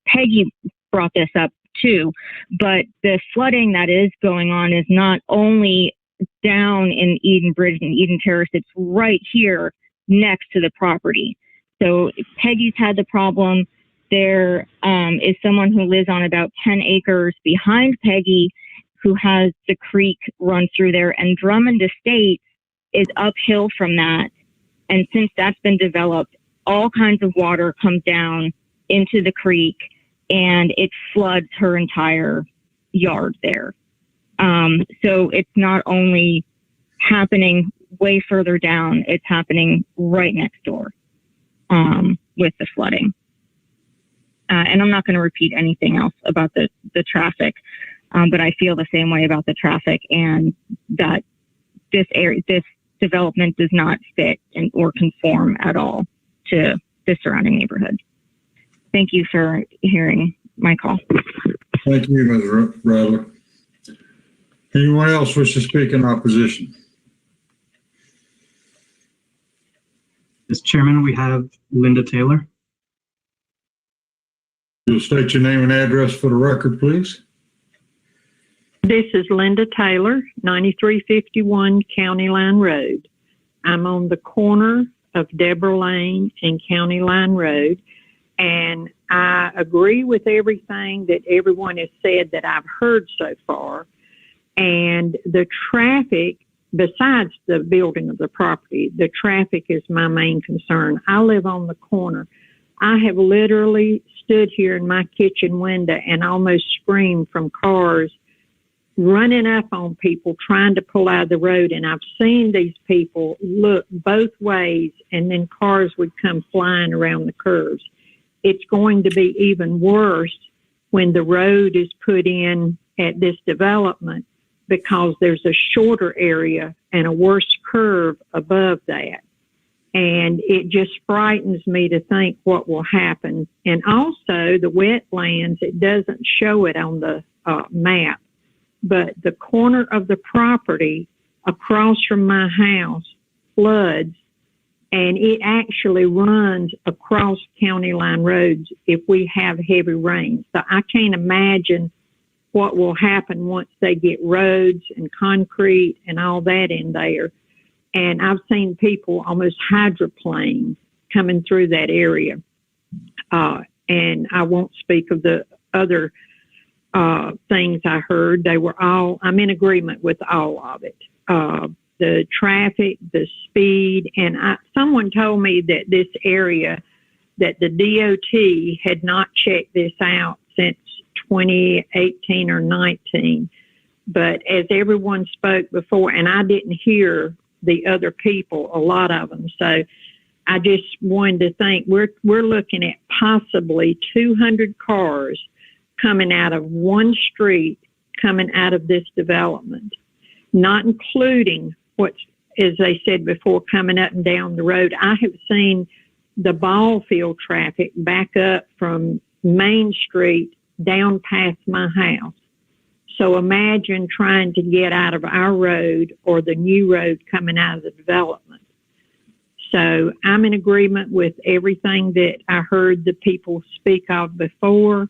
Peggy brought this up too, but the flooding that is going on is not only down in Eden Bridge and Eden Terrace, it's right here next to the property. So Peggy's had the problem. There is someone who lives on about 10 acres behind Peggy who has the creek run through there, and Drummond Estates is uphill from that. And since that's been developed, all kinds of water comes down into the creek and it floods her entire yard there. So it's not only happening way further down, it's happening right next door with the flooding. And I'm not going to repeat anything else about the traffic, but I feel the same way about the traffic, and that this development does not fit or conform at all to the surrounding neighborhood. Thank you for hearing my call. Thank you, Ms. Rattler. Anyone else wish to speak in opposition? Mr. Chairman, we have Linda Taylor. You'll state your name and address for the record, please. This is Linda Taylor, 9351 County Line Road. I'm on the corner of Deborah Lane and County Line Road, and I agree with everything that everyone has said that I've heard so far. And the traffic, besides the building of the property, the traffic is my main concern. I live on the corner. I have literally stood here in my kitchen window and almost screamed from cars running up on people trying to pull out of the road. And I've seen these people look both ways, and then cars would come flying around the curves. It's going to be even worse when the road is put in at this development, because there's a shorter area and a worse curve above that. And it just frightens me to think what will happen. And also the wetlands, it doesn't show it on the map, but the corner of the property across from my house floods, and it actually runs across County Line roads if we have heavy rain. So I can't imagine what will happen once they get roads and concrete and all that in there. And I've seen people almost hydroplane coming through that area. And I won't speak of the other things I heard. They were all, I'm in agreement with all of it. The traffic, the speed, and someone told me that this area, that the DOT had not checked this out since 2018 or 19. But as everyone spoke before, and I didn't hear the other people, a lot of them. So I just wanted to think we're looking at possibly 200 cars coming out of one street, coming out of this development, not including what's, as they said before, coming up and down the road. I have seen the ball field traffic back up from Main Street down past my house. So imagine trying to get out of our road or the new road coming out of the development. So I'm in agreement with everything that I heard the people speak of before,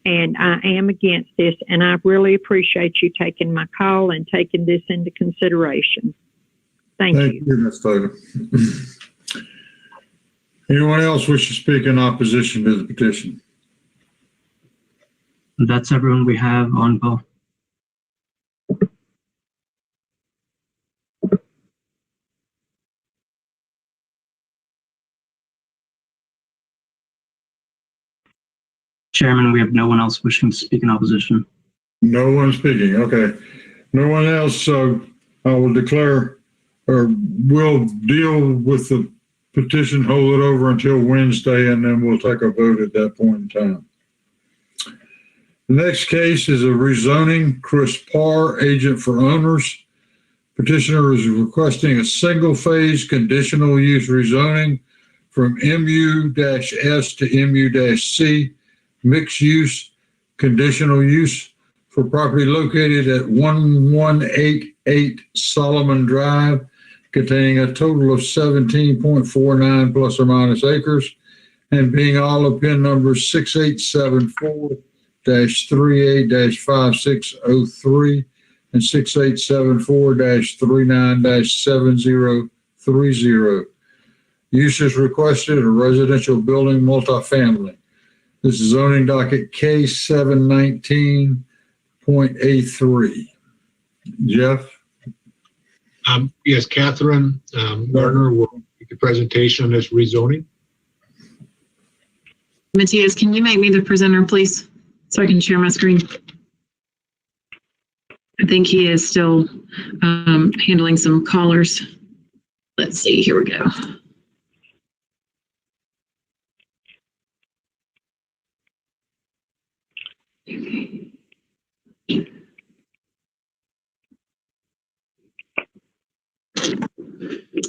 and I am against this, and I really appreciate you taking my call and taking this into consideration. Thank you. Thank you, Ms. Taylor. Anyone else wish to speak in opposition to the petition? That's everyone we have on call. Chairman, we have no one else wishing to speak in opposition. No one speaking. Okay. No one else. So I will declare, or we'll deal with the petition, hold it over until Wednesday, and then we'll take a vote at that point in time. The next case is a rezoning. Chris Parr, agent for owners. Petitioner is requesting a single-phase conditional use rezoning from MU-S to MU-C, mixed use, conditional use for property located at 1188 Solomon Drive, containing a total of 17.49 plus or minus acres, and being all of PIN numbers 6874-38-5603 and 6874-39-7030. Use is requested a residential building multifamily. This is zoning docket K719.A3. Jeff? Yes, Catherine Gardner will make the presentation on this rezoning. Matthias, can you make me the presenter, please, so I can share my screen? I think he is still handling some callers. Let's see, here we go.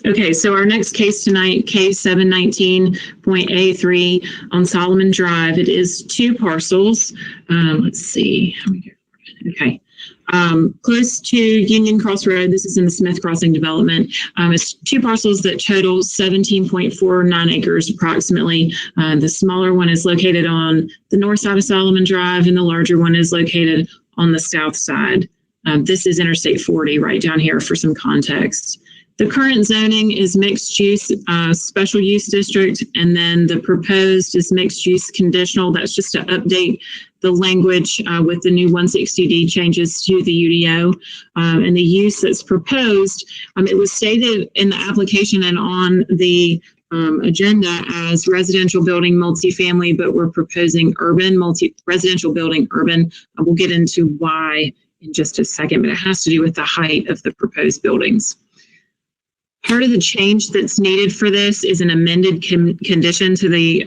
Okay, so our next case tonight, K719.A3 on Solomon Drive. It is two parcels. Let's see. Okay. Close to Union Cross Road. This is in the Smith Crossing development. It's two parcels that total 17.49 acres approximately. The smaller one is located on the north side of Solomon Drive, and the larger one is located on the south side. This is Interstate 40 right down here for some context. The current zoning is mixed use, special use district, and then the proposed is mixed use conditional. That's just to update the language with the new 160D changes to the UDO. And the use that's proposed, it was stated in the application and on the agenda as residential building multifamily, but we're proposing urban, residential building urban. We'll get into why in just a second, but it has to do with the height of the proposed buildings. Part of the change that's needed for this is an amended condition to the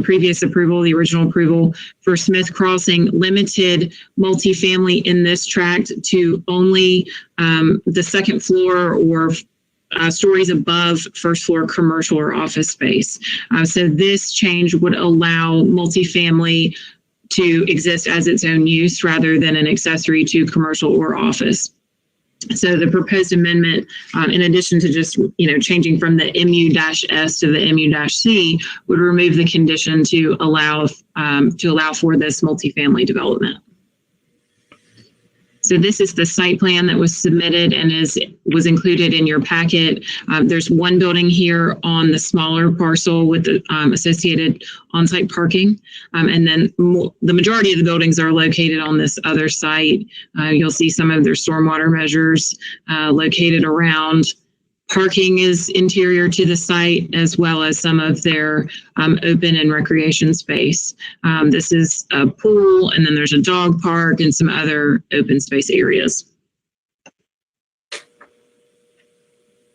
previous approval, the original approval for Smith Crossing, limited multifamily in this tract to only the second floor or stories above first floor commercial or office space. So this change would allow multifamily to exist as its own use rather than an accessory to commercial or office. So the proposed amendment, in addition to just changing from the MU-S to the MU-C, would remove the condition to allow for this multifamily development. So this is the site plan that was submitted and was included in your packet. There's one building here on the smaller parcel with the associated on-site parking. And then the majority of the buildings are located on this other site. You'll see some of their stormwater measures located around. Parking is interior to the site, as well as some of their open and recreation space. This is a pool, and then there's a dog park and some other open space areas.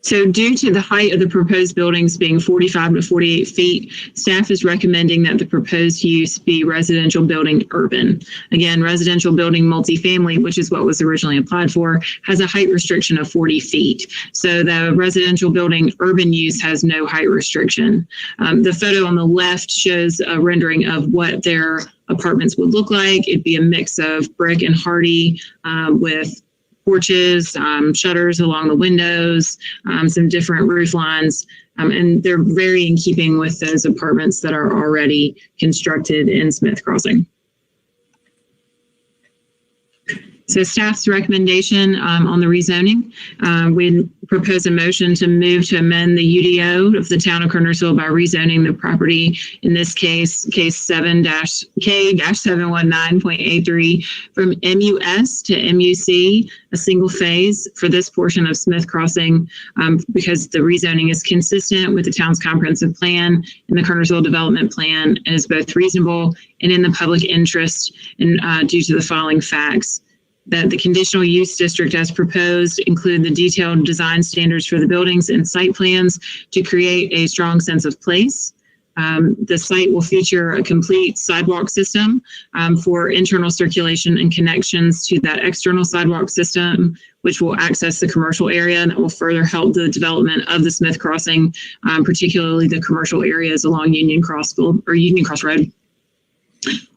So due to the height of the proposed buildings being 45 to 48 feet, staff is recommending that the proposed use be residential building urban. Again, residential building multifamily, which is what was originally applied for, has a height restriction of 40 feet. So the residential building urban use has no height restriction. The photo on the left shows a rendering of what their apartments would look like. It'd be a mix of brick and hardy with porches, shutters along the windows, some different roof lines, and they're very in keeping with those apartments that are already constructed in Smith Crossing. So staff's recommendation on the rezoning, we propose a motion to move to amend the UDO of the town of Kernersville by rezoning the property, in this case 7-K-719.83 from MUS to MUC, a single phase for this portion of Smith Crossing, because the rezoning is consistent with the town's comprehensive plan and the Kernersville development plan, and is both reasonable and in the public interest, and due to the following facts. That the conditional use district as proposed include the detailed design standards for the buildings and site plans to create a strong sense of place. The site will feature a complete sidewalk system for internal circulation and connections to that external sidewalk system, which will access the commercial area, and that will further help the development of the Smith Crossing, particularly the commercial areas along Union Cross Road.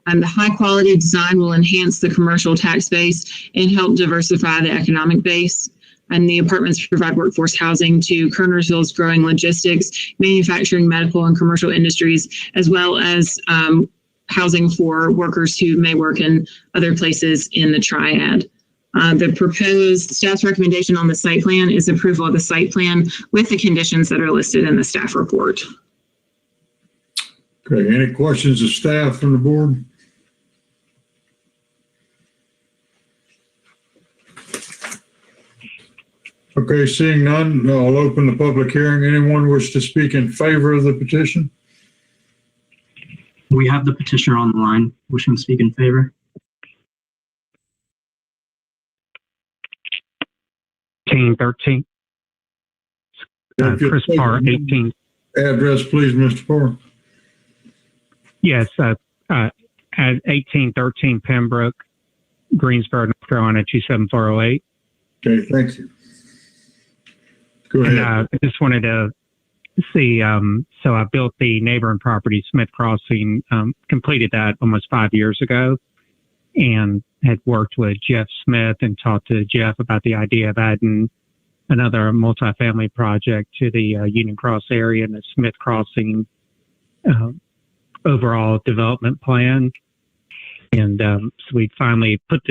The high quality design will enhance the commercial tax base and help diversify the economic base. And the apartments provide workforce housing to Kernersville's growing logistics, manufacturing, medical, and commercial industries, as well as housing for workers who may work in other places in the triad. The proposed staff's recommendation on the site plan is approval of the site plan with the conditions that are listed in the staff report. Okay, any questions of staff from the board? Okay, seeing none, I'll open the public hearing. Anyone wish to speak in favor of the petition? We have the petitioner on the line wishing to speak in favor. 1813. Chris Parr, 18. Address, please, Mr. Parr. Yes, at 1813 Pembroke, Greensboro, North Carolina, 27408. Okay, thank you. Go ahead. And I just wanted to see, so I built the neighboring property, Smith Crossing, completed that almost 5 years ago, and had worked with Jeff Smith and talked to Jeff about the idea of adding another multifamily project to the Union Cross area and the Smith Crossing overall development plan. And so we finally put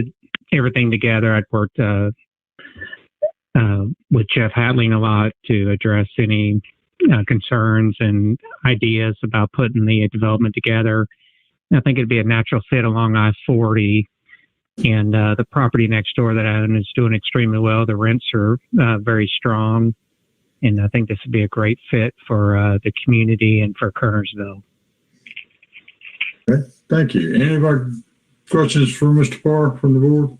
everything together. I'd worked with Jeff Heartland a lot to address any concerns and ideas about putting the development together. I think it'd be a natural fit along I-40, and the property next door that I own is doing extremely well. The rents are very strong, and I think this would be a great fit for the community and for Kernersville. Okay, thank you. Any of our questions for Mr. Parr from the board?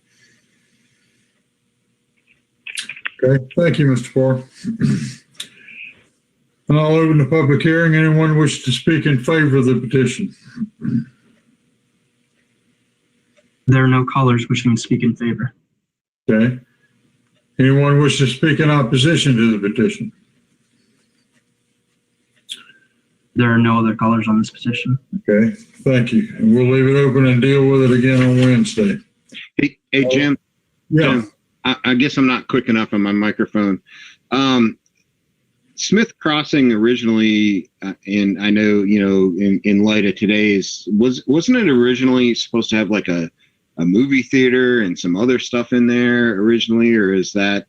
Okay, thank you, Mr. Parr. And I'll open the public hearing. Anyone wish to speak in favor of the petition? There are no callers wishing to speak in favor. Okay. Anyone wish to speak in opposition to the petition? There are no other callers on this petition. Okay, thank you. And we'll leave it open and deal with it again on Wednesday. Hey, Jim. Yeah. Jim, I guess I'm not quick enough on my microphone. Smith Crossing originally, and I know, in light of today's, wasn't it originally supposed to have like a movie theater and some other stuff in there originally, or is that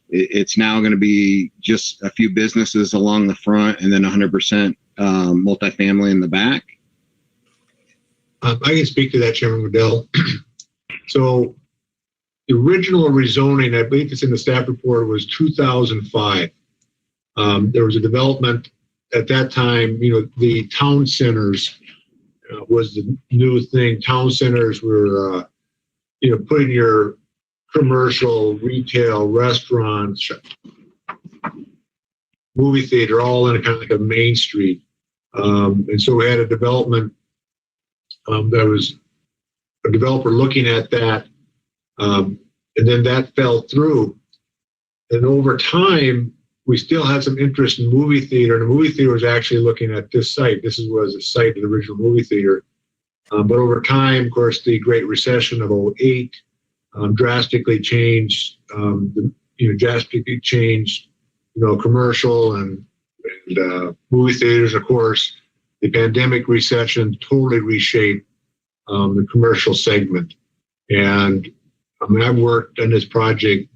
it's now going to be just a few businesses along the front and then 100% multifamily in the back? I can speak to that, Chairman Waddell. So the original rezoning, I believe it's in the staff report, was 2005. There was a development at that time, the town centers was the new thing. Town centers were, putting your commercial, retail, restaurants, movie theater, all in a kind of like a main street. And so we had a development that was a developer looking at that. And then that fell through. And over time, we still had some interest in movie theater. And the movie theater was actually looking at this site. This was a site of the original movie theater. But over time, of course, the Great Recession of 2008 drastically changed, commercial and movie theaters. Of course, the pandemic recession totally reshaped the commercial segment. And I mean, I've worked on this project,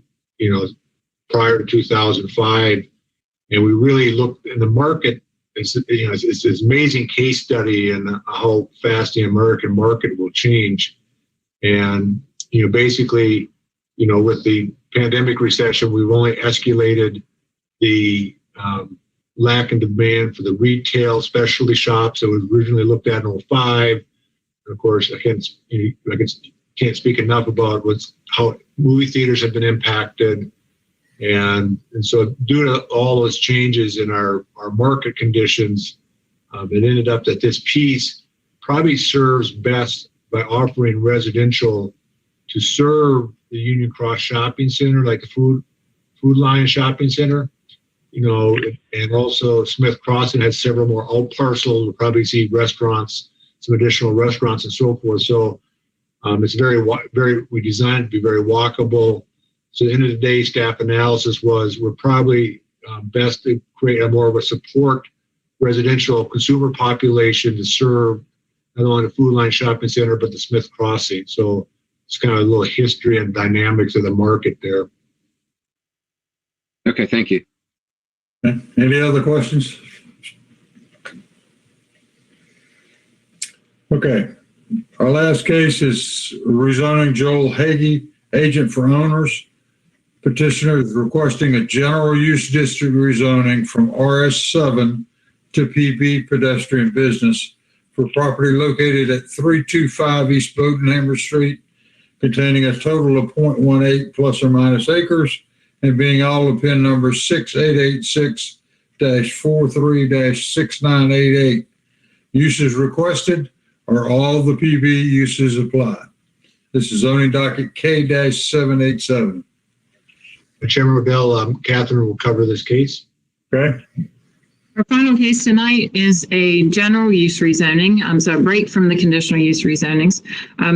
prior to 2005, and we really looked in the market. It's this amazing case study and how fast the American market will change. And, basically, with the pandemic recession, we've only escalated the lack in demand for the retail specialty shops that was originally looked at in 2005. And of course, I can't speak enough about how movie theaters have been impacted. And so due to all those changes in our market conditions, it ended up that this piece probably serves best by offering residential to serve the Union Cross Shopping Center, like the Food Lion Shopping Center, and also Smith Crossing has several more out parcels. We'll probably see restaurants, some additional restaurants and so forth. So it's we designed it to be very walkable. So at the end of the day, staff analysis was we're probably best to create a more of a support residential consumer population to serve not only the Food Line Shopping Center, but the Smith Crossing. So it's kind of a little history and dynamics of the market there. Okay, thank you. Any other questions? Okay. Our last case is rezoning Joel Hagee, agent for owners. Petitioner is requesting a general use district rezoning from RS7 to PB pedestrian business for property located at 325 East Bodenhammer Street, containing a total of 0.18 plus or minus acres and being all of PIN number 6886-43-6988. Uses requested are all the PB uses apply. This is zoning docket K-787. Chairman Bell, Catherine will cover this case. Okay. Our final case tonight is a general use rezoning, so a break from the conditional use rezonings.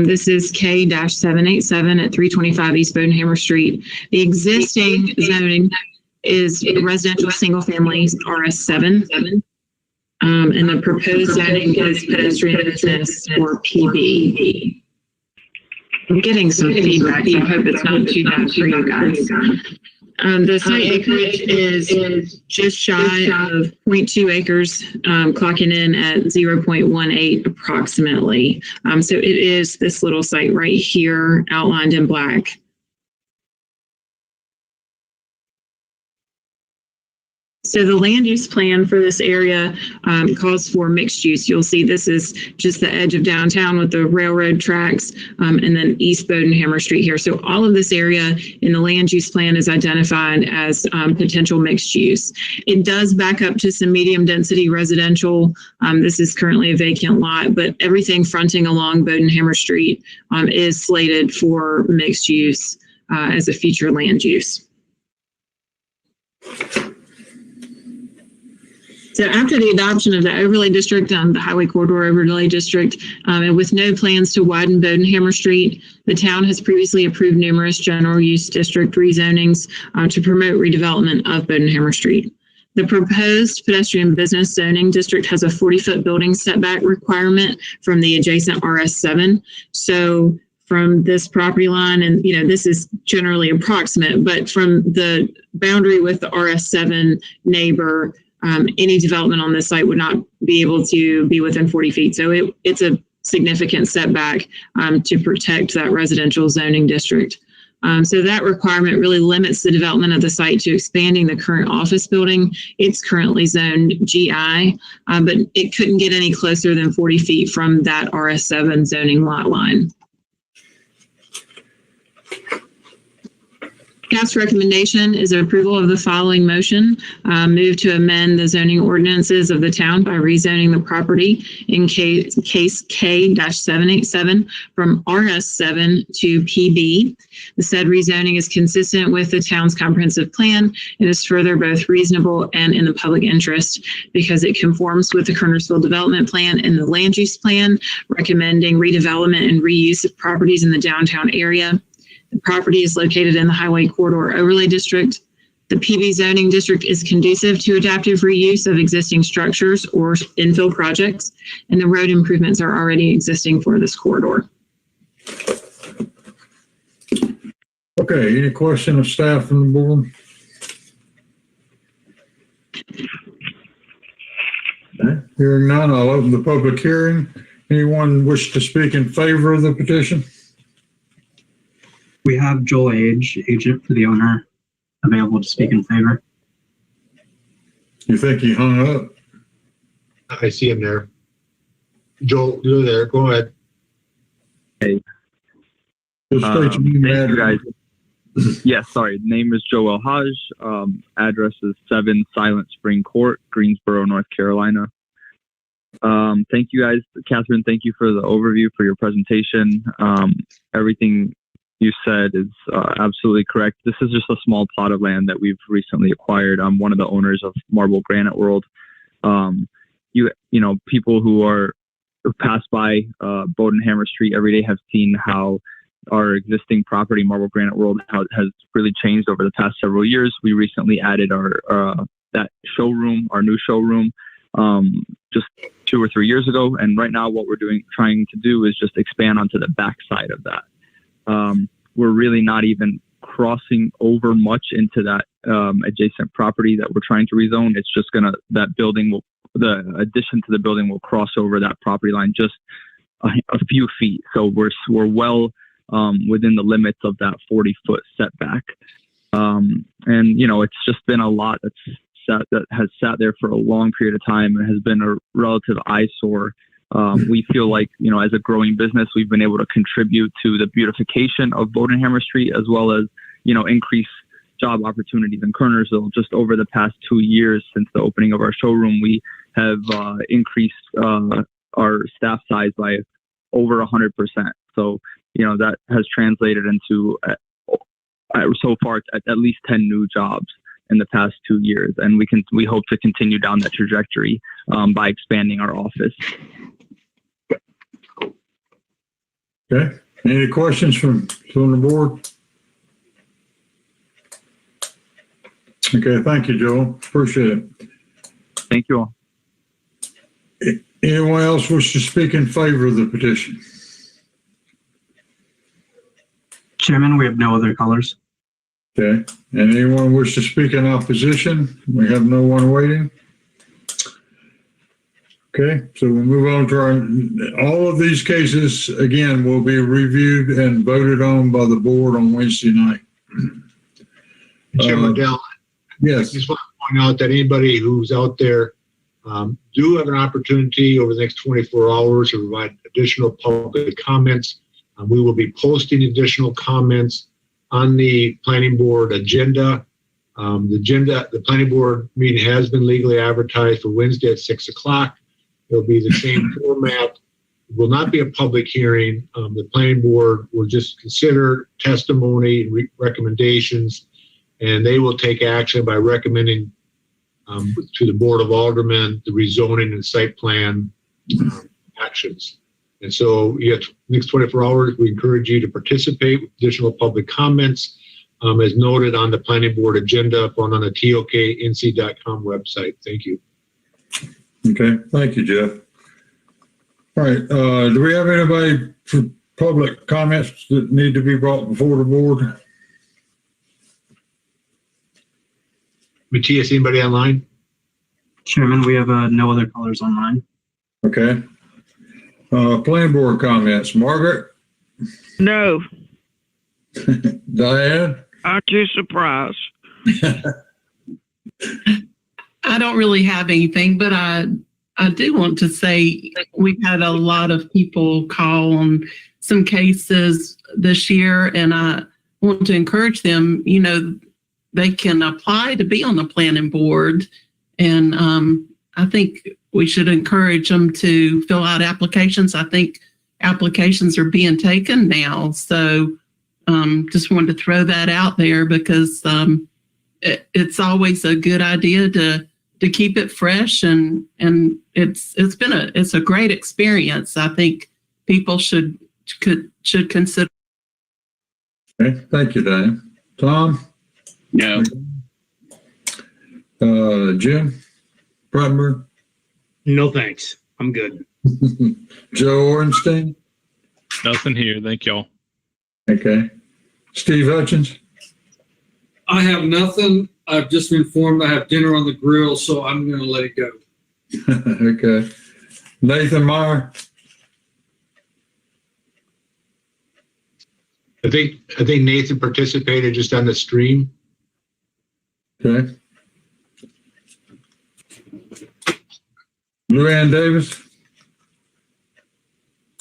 This is K-787 at 325 East Bodenhammer Street. The existing zoning is residential single family RS7, and the proposed zoning is pedestrian business or PB. I'm getting some feedback, so I hope it's not too bad for you guys. The site acreage is just shy of 0.2 acres, clocking in at 0.18 approximately. So it is this little site right here outlined in black. So the land use plan for this area calls for mixed use. You'll see this is just the edge of downtown with the railroad tracks and then East Bodenhammer Street here. So all of this area in the land use plan is identified as potential mixed use. It does back up to some medium density residential. This is currently a vacant lot, but everything fronting along Bodenhammer Street is slated for mixed use as a future land use. So after the adoption of the overlay district, the highway corridor overlay district, and with no plans to widen Bodenhammer Street, the town has previously approved numerous general use district rezonings to promote redevelopment of Bodenhammer Street. The proposed pedestrian business zoning district has a 40-foot building setback requirement from the adjacent RS7. So from this property line, and this is generally approximate, but from the boundary with the RS7 neighbor, any development on this site would not be able to be within 40 feet. So it's a significant setback to protect that residential zoning district. So that requirement really limits the development of the site to expanding the current office building. It's currently zoned GI, but it couldn't get any closer than 40 feet from that RS7 zoning lot line. Staff's recommendation is approval of the following motion. Move to amend the zoning ordinances of the town by rezoning the property in case K-787 from RS7 to PB. The said rezoning is consistent with the town's comprehensive plan and is further both reasonable and in the public interest because it conforms with the Kernersville development plan and the land use plan, recommending redevelopment and reuse of properties in the downtown area. The property is located in the highway corridor overlay district. The PB zoning district is conducive to adaptive reuse of existing structures or infill projects, and the road improvements are already existing for this corridor. Okay, any question of staff from the board? Okay, hearing none, I'll open the public hearing. Anyone wish to speak in favor of the petition? We have Joel Age, agent for the owner, available to speak in favor. You think he hung up? I see him there. Joel, you're there. Go ahead. Hey. Just state your name and Thank you, address. guys. Yes, sorry. Name is Joel Haj. Address is 7 Silent Spring Court, Greensboro, North Carolina. Thank you, guys. Catherine, thank you for the overview, for your presentation. Everything you said is absolutely correct. This is just a small plot of land that we've recently acquired. I'm one of the owners of Marble Granite World. You know, people who pass by Bodenhammer Street every day have seen how our existing property, Marble Granite World, has really changed over the past several years. We recently added that showroom, our new showroom, just 2 or 3 years ago. And right now what we're trying to do is just expand onto the back side of that. We're really not even crossing over much into that adjacent property that we're trying to rezone. It's just the addition to the building will cross over that property line just a few feet. So we're well within the limits of that 40-foot setback. And, you know, it's just been a lot that has sat there for a long period of time and has been a relative eyesore. We feel like, you know, as a growing business, we've been able to contribute to the beautification of Bodenhammer Street, as well as, you know, increase job opportunities in Kernersville. Just over the past 2 years since the opening of our showroom, we have increased our staff size by over 100%. So, you know, that has translated into so far at least 10 new jobs in the past 2 years, and we hope to continue down that trajectory by expanding our office. Okay, any questions from the board? Okay, thank you, Joel. Appreciate it. Thank you all. Anyone else wish to speak in favor of the petition? Chairman, we have no other callers. Okay, and anyone wish to speak in opposition? We have no one waiting. Okay, so we'll move on to all of these cases, again, will be reviewed and voted on by the board on Wednesday night. Chairman Dell. Yes. I just want to point out that anybody who's out there do have an opportunity over the next 24 hours to provide additional public comments. We will be posting additional comments on the planning board agenda. The planning board meeting has been legally advertised for Wednesday at 6 o'clock. It'll be the same format. It will not be a public hearing. The planning board will just consider testimony, recommendations, and they will take action by recommending to the Board of Aldermen the rezoning and site plan actions. And so you have next 24 hours, we encourage you to participate with additional public comments as noted on the planning board agenda on the toknc.com website. Thank you. Okay, thank you, Jeff. All right, do we have anybody for public comments that need to be brought before the board? Matthias, anybody online? Chairman, we have no other callers online. Okay. Planning board comments. Margaret? No. Diane? Aren't you surprised? I don't really have anything, but I do want to say we've had a lot of people call on some cases this year, and I want to encourage them, you know, they can apply to be on the planning board. And I think we should encourage them to fill out applications. I think applications are being taken now. So just wanted to throw that out there because it's always a good idea to keep it fresh, and it's a great experience. I think people should consider. Okay, thank you, Diane. Tom? No. Jim? Bradburn? No, thanks. I'm good. Joe Orenstein? Nothing here. Thank y'all. Okay. Steve Hutchins? I have nothing. I've just been informed I have dinner on the grill, so I'm going to let it go. Okay. Nathan Meyer? I think Nathan participated just on the stream. Okay. Luann Davis?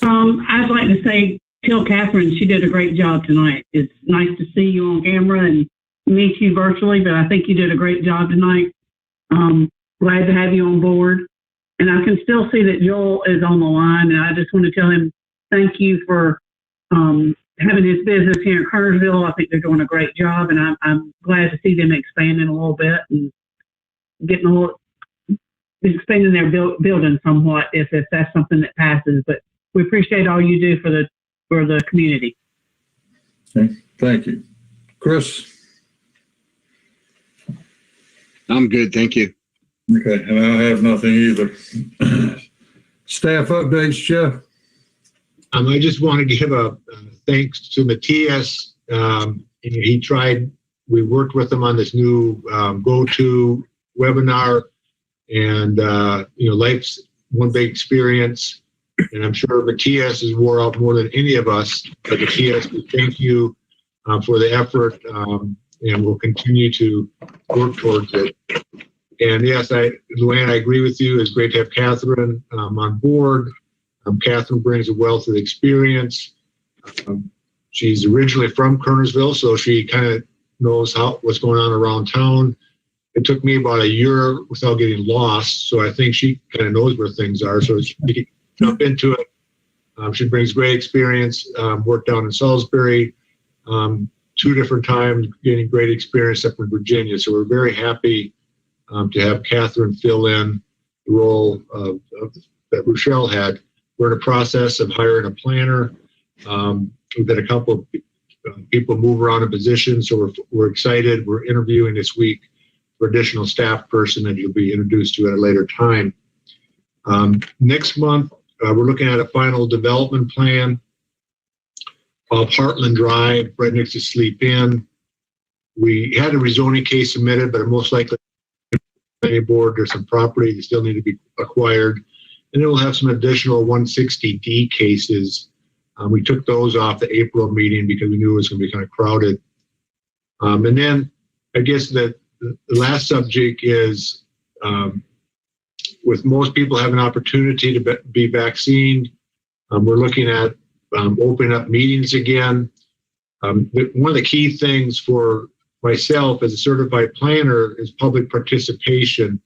I'd like to say, tell Catherine she did a great job tonight. It's nice to see you on camera and meet you virtually, but I think you did a great job tonight. Glad to have you on board. And I can still see that Joel is on the line, and I just want to tell him thank you for having his business here in Kernersville. I think they're doing a great job, and I'm glad to see them expanding a little bit and getting a little, expanding their building somewhat if that's something that passes. But we appreciate all you do for the community. Okay. Thank you. Chris? I'm good, thank you. Okay, and I have nothing either. Staff updates, Jeff? I just want to give a thanks to Matthias. He tried, we worked with him on this new go-to webinar, and life's one big experience. And I'm sure Matthias has wore out more than any of us. But Matthias, we thank you for the effort, and we'll continue to work towards it. And yes, Luann, I agree with you. It's great to have Catherine on board. Catherine brings a wealth of experience. She's originally from Kernersville, so she kind of knows what's going on around town. It took me about a year without getting lost, so I think she kind of knows where things are. So she can jump into it. She brings great experience. Worked down in Salisbury 2 different times, getting great experience up in Virginia. So we're very happy to have Catherine fill in the role that Rochelle had. We're in a process of hiring a planner. We've got a couple of people move around in positions, so we're excited. We're interviewing this week for additional staff person that you'll be introduced to at a later time. Next month, we're looking at a final development plan of Heartland Drive, right next to Sleep Inn. We had a rezoning case submitted, but most likely planning board, there's some property that still need to be acquired. And then we'll have some additional 160D cases. We took those off the April meeting because we knew it was going to be kind of crowded. And then I guess the last subject is with most people having an opportunity to be vaccinated, we're looking at opening up meetings again. One of the key things for myself as a certified planner is public participation.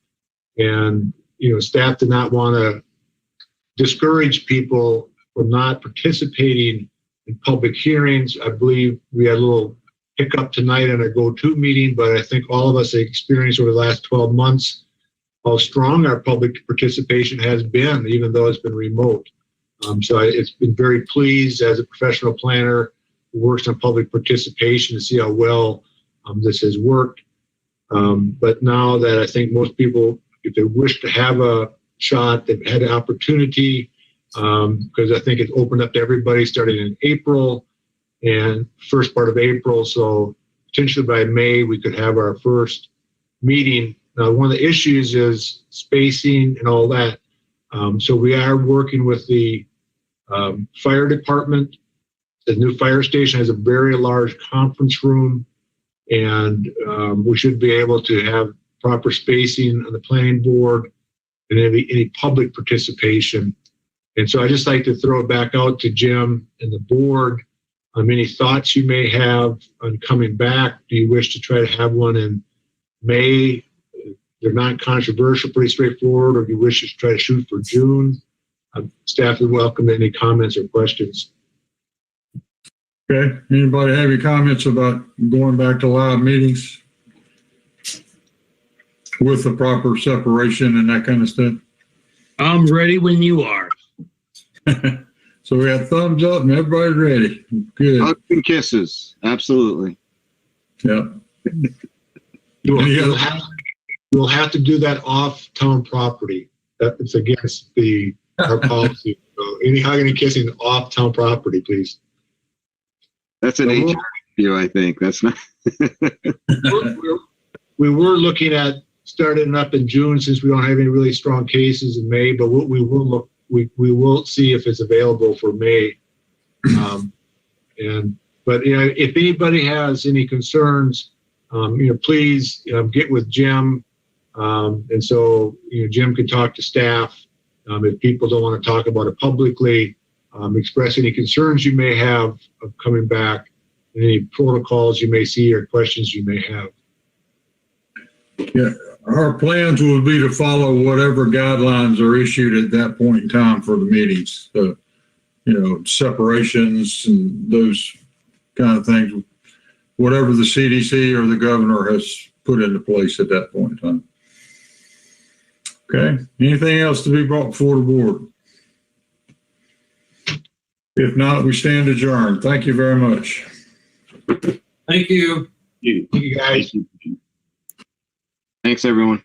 And, staff did not want to discourage people from not participating in public hearings. I believe we had a little hiccup tonight on our go-to meeting, but I think all of us have experienced over the last 12 months how strong our public participation has been, even though it's been remote. So it's been very pleased as a professional planner who works on public participation to see how well this has worked. But now that I think most people, if they wish to have a shot, they've had an opportunity, because I think it's opened up to everybody starting in April and first part of April. So potentially by May, we could have our first meeting. Now, one of the issues is spacing and all that. So we are working with the fire department. The new fire station has a very large conference room, and we should be able to have proper spacing on the planning board and any public participation. And so I just like to throw it back out to Jim and the board. Any thoughts you may have on coming back? Do you wish to try to have one in May? They're not controversial, pretty straightforward, or do you wish to try to shoot for June? Staff is welcome to any comments or questions. Okay. Anybody have any comments about going back to live meetings with the proper separation and that kind of stuff? I'm ready when you are. So we have thumbs up and everybody's ready. Good. Hugs and kisses. Absolutely. Yeah. We'll have to do that off town property. It's against our policy. So any hugging and kissing off town property, please. That's an HR you, I think. That's not. We were looking at starting up in June since we don't have any really strong cases in May, but we will see if it's available for May. But if anybody has any concerns, please get with Jim. And so, Jim can talk to staff. If people don't want to talk about it publicly, express any concerns you may have of coming back, and any protocols you may see or questions you may have. Yeah, our plans will be to follow whatever guidelines are issued at that point in time for the meetings. So, separations and those kind of things, whatever the CDC or the governor has put into place at that point in time. Okay, anything else to be brought before the board? If not, we stand adjourned. Thank you very much. Thank you. Thank you, guys. Thanks, everyone.